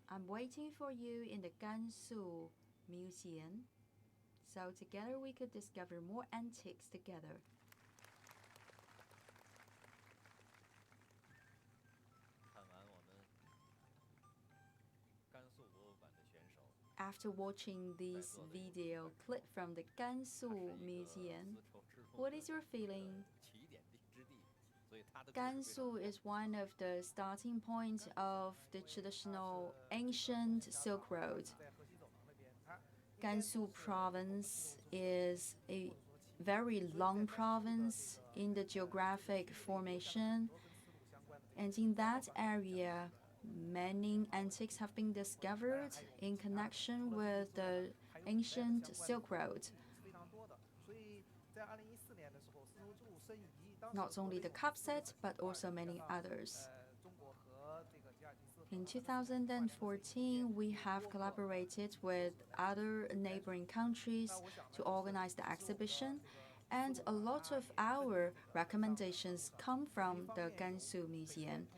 Speaker 1: I'm waiting for you in the Gansu Museum, so together we could discover more antiques together.
Speaker 5: 看完我们甘肃博物馆的选手，
Speaker 1: After watching this video clip from the
Speaker 5: 它
Speaker 1: Gansu
Speaker 5: 是一个
Speaker 1: Museum,
Speaker 5: 丝绸之路
Speaker 1: what
Speaker 5: 的
Speaker 1: is your feeling?
Speaker 5: 起点之地，所以它的故事非常
Speaker 1: Gansu is one of the starting points of the traditional ancient Silk Road. Gansu province is a very long province in the geographic formation, and in that area, many antiques have been discovered in connection with the ancient Silk Road. Not only the cup set, but also many others. In 2014, we have collaborated with other neighboring countries to organize the exhibition, and a lot of our recommendations come from the Gansu Museum.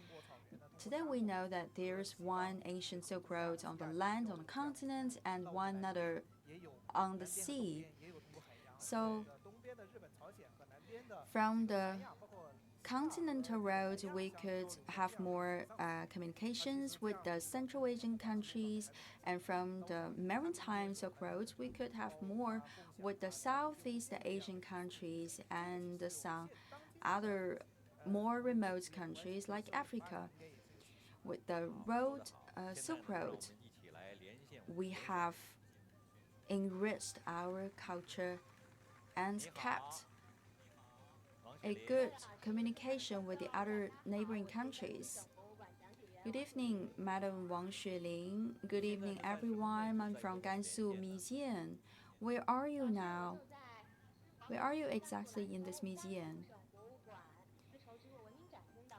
Speaker 1: Today we know that there's one ancient Silk Road on the land, on the continent, and one other on the sea. So from the continental road, we could have more communications with the Central Asian countries, and from the maritime Silk Road, we could have more with the Southeast Asian countries and some other more remote countries like Africa. With the Silk Road,
Speaker 5: 现在呢，让我们一起来连线
Speaker 1: we have enriched our culture and
Speaker 5: 你好
Speaker 1: kept
Speaker 5: 王雪
Speaker 1: a
Speaker 5: 林
Speaker 1: good communication with the other neighboring countries. Good evening, Madam Wang Xueling. Good evening, everyone. I'm from Gansu Museum. Where are you now? Where are you exactly in this museum?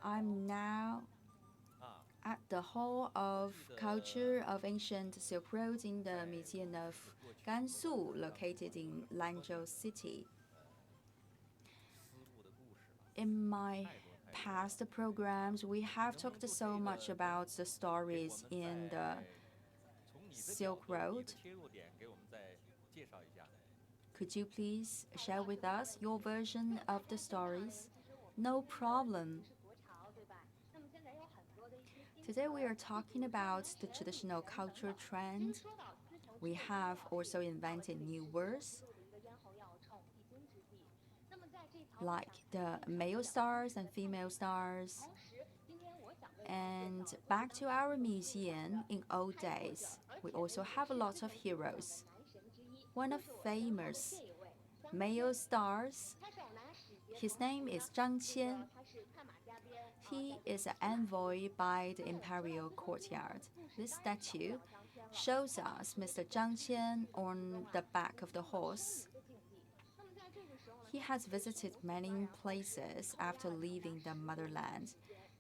Speaker 1: I'm now
Speaker 5: 啊，
Speaker 1: at the Hall of Culture of Ancient Silk Road in the Museum of Gansu, located in Lanzhou City.
Speaker 5: 丝路的故事了，
Speaker 1: In my
Speaker 5: 太多太多。
Speaker 1: past programs, we have talked so much about the
Speaker 5: 给
Speaker 1: stories
Speaker 5: 我们
Speaker 1: in
Speaker 5: 再
Speaker 1: the
Speaker 5: 从你的
Speaker 1: Silk
Speaker 5: 角度、你
Speaker 1: Road.
Speaker 5: 的切入点给我们再介绍一下。
Speaker 1: Could you please share with us your version of the stories? No problem. Today we are talking about the traditional culture trend. We have also invented new words like the male stars and female stars. And back to our museum in old days, we also have a lot of heroes. One of famous male stars, his name is Zhang Qian. He is an envoy by the imperial courtyard. This statue shows us Mr. Zhang Qian on the back of the horse. He has visited many places after leaving the motherland.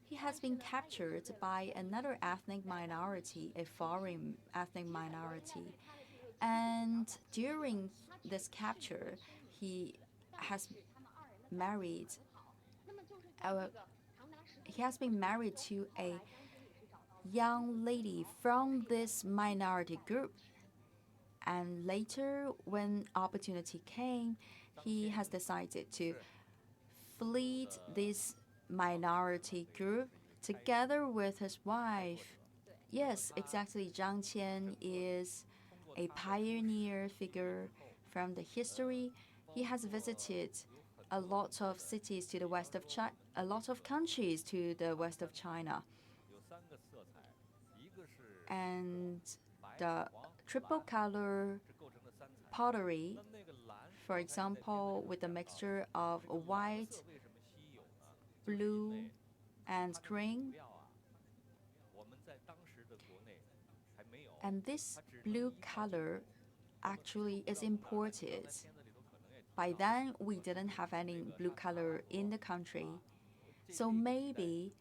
Speaker 1: He has been captured by another ethnic minority, a foreign ethnic minority. And during this capture, he has married been married to a young lady from this minority group. And later, when opportunity came, he has decided to flee this minority group together with his wife. Yes, exactly. Zhang Qian is a pioneer figure from the history. He has visited a lot of cities to the west of China, a lot of countries to the west of China.
Speaker 5: 有三个色彩，一个是
Speaker 1: And
Speaker 5: 白、
Speaker 1: the
Speaker 5: 黄、
Speaker 1: triple
Speaker 5: 蓝，
Speaker 1: color
Speaker 5: 这构成的三彩。
Speaker 1: pottery,
Speaker 5: 那那个蓝，
Speaker 1: for
Speaker 5: 刚才你在片子里
Speaker 1: example,
Speaker 5: 有
Speaker 1: with a
Speaker 5: 讲到
Speaker 1: mixture of
Speaker 5: 这个蓝
Speaker 1: white,
Speaker 5: 色为什么稀有呢？就是因
Speaker 1: blue,
Speaker 5: 为
Speaker 1: and
Speaker 5: 它的
Speaker 1: green.
Speaker 5: 涂料啊，我们在当时的国内还没有，
Speaker 1: And this
Speaker 5: 它只能
Speaker 1: blue
Speaker 5: 依靠进口。
Speaker 1: color actually is
Speaker 5: 刚才
Speaker 1: imported.
Speaker 5: 片子里头可能也提
Speaker 1: By
Speaker 5: 到
Speaker 1: then, we didn't have any blue color in the country. So maybe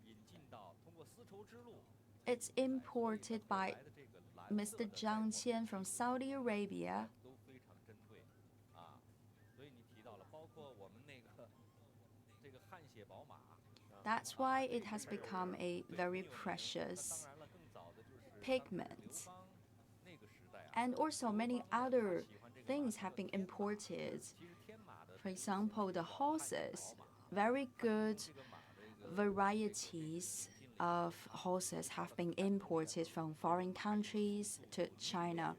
Speaker 5: 引进到通过丝绸之路
Speaker 1: it's imported
Speaker 5: 来
Speaker 1: by
Speaker 5: 的这个蓝色
Speaker 1: Mr.
Speaker 5: 的
Speaker 1: Zhang Qian from Saudi Arabia.
Speaker 5: 都非常珍贵啊，所以你提到了
Speaker 1: That's why it has become a very precious pigment. And also many other things have been imported. For example, the horses, very good varieties of horses have been imported from foreign countries to China.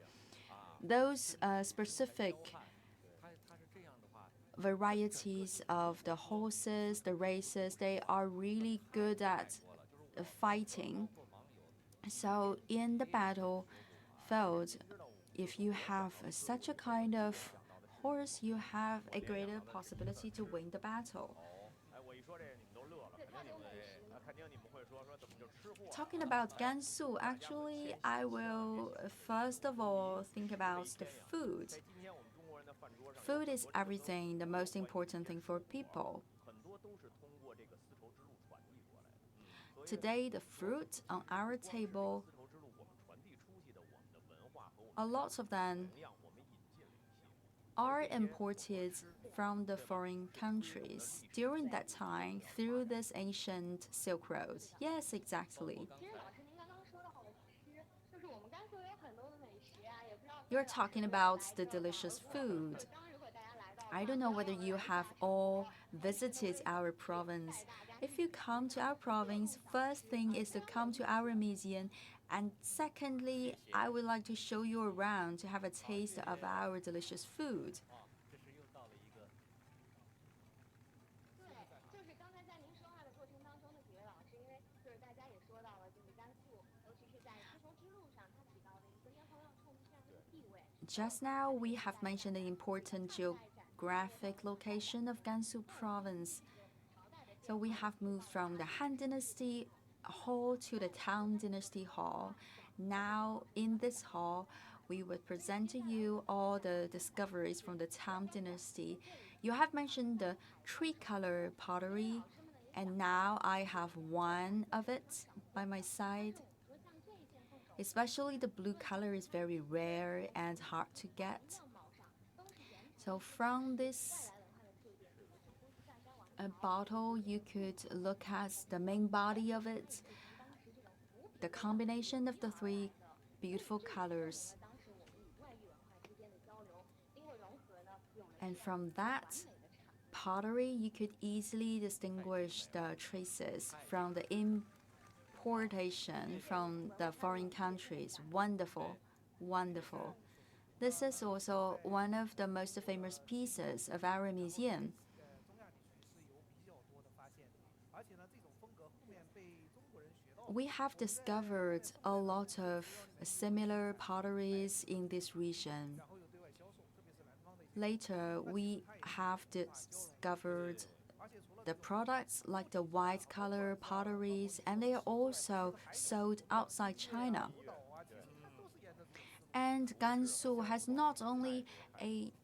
Speaker 1: Those specific varieties of the horses, the races, they are really good at fighting. So in the battlefield, if you have such a kind of horse, you have a greater possibility to win the battle. Talking about Gansu, actually, I will first of all think about the food. Food is everything, the most important thing for people. Today, the fruit on our table, a lot of them are imported from the foreign countries during that time through this ancient Silk Road. Yes, exactly. You're talking about the delicious food. I don't know whether you have all visited our province. If you come to our province, first thing is to come to our museum, and secondly, I would like to show you around to have a taste of our delicious food. Just now, we have mentioned the important geographic location of Gansu province. So we have moved from the Han Dynasty Hall to the Tang Dynasty Hall. Now, in this hall, we will present to you all the discoveries from the Tang Dynasty. You have mentioned the tree-color pottery, and now I have one of it by my side. Especially the blue color is very rare and hard to get. So from this bottle, you could look at the main body of it, the combination of the three beautiful colors. And from that pottery, you could easily distinguish the traces from the importation from the foreign countries. Wonderful, wonderful. This is also one of the most famous pieces of our museum. We have discovered a lot of similar potteries in this region. Later, we have discovered the products like the white color potteries, and they are also sold outside China. And Gansu has not only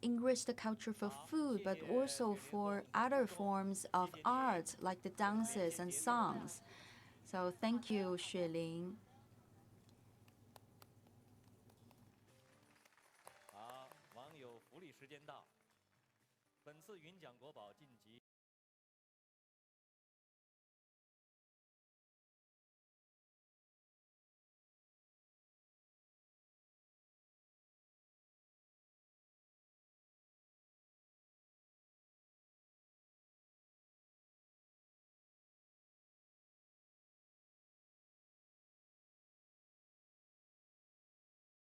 Speaker 1: enriched the culture for food, but also for other forms of art like the dances and songs. So thank you, Xueling.
Speaker 5: 好，网友福利时间到。本次云讲国宝晋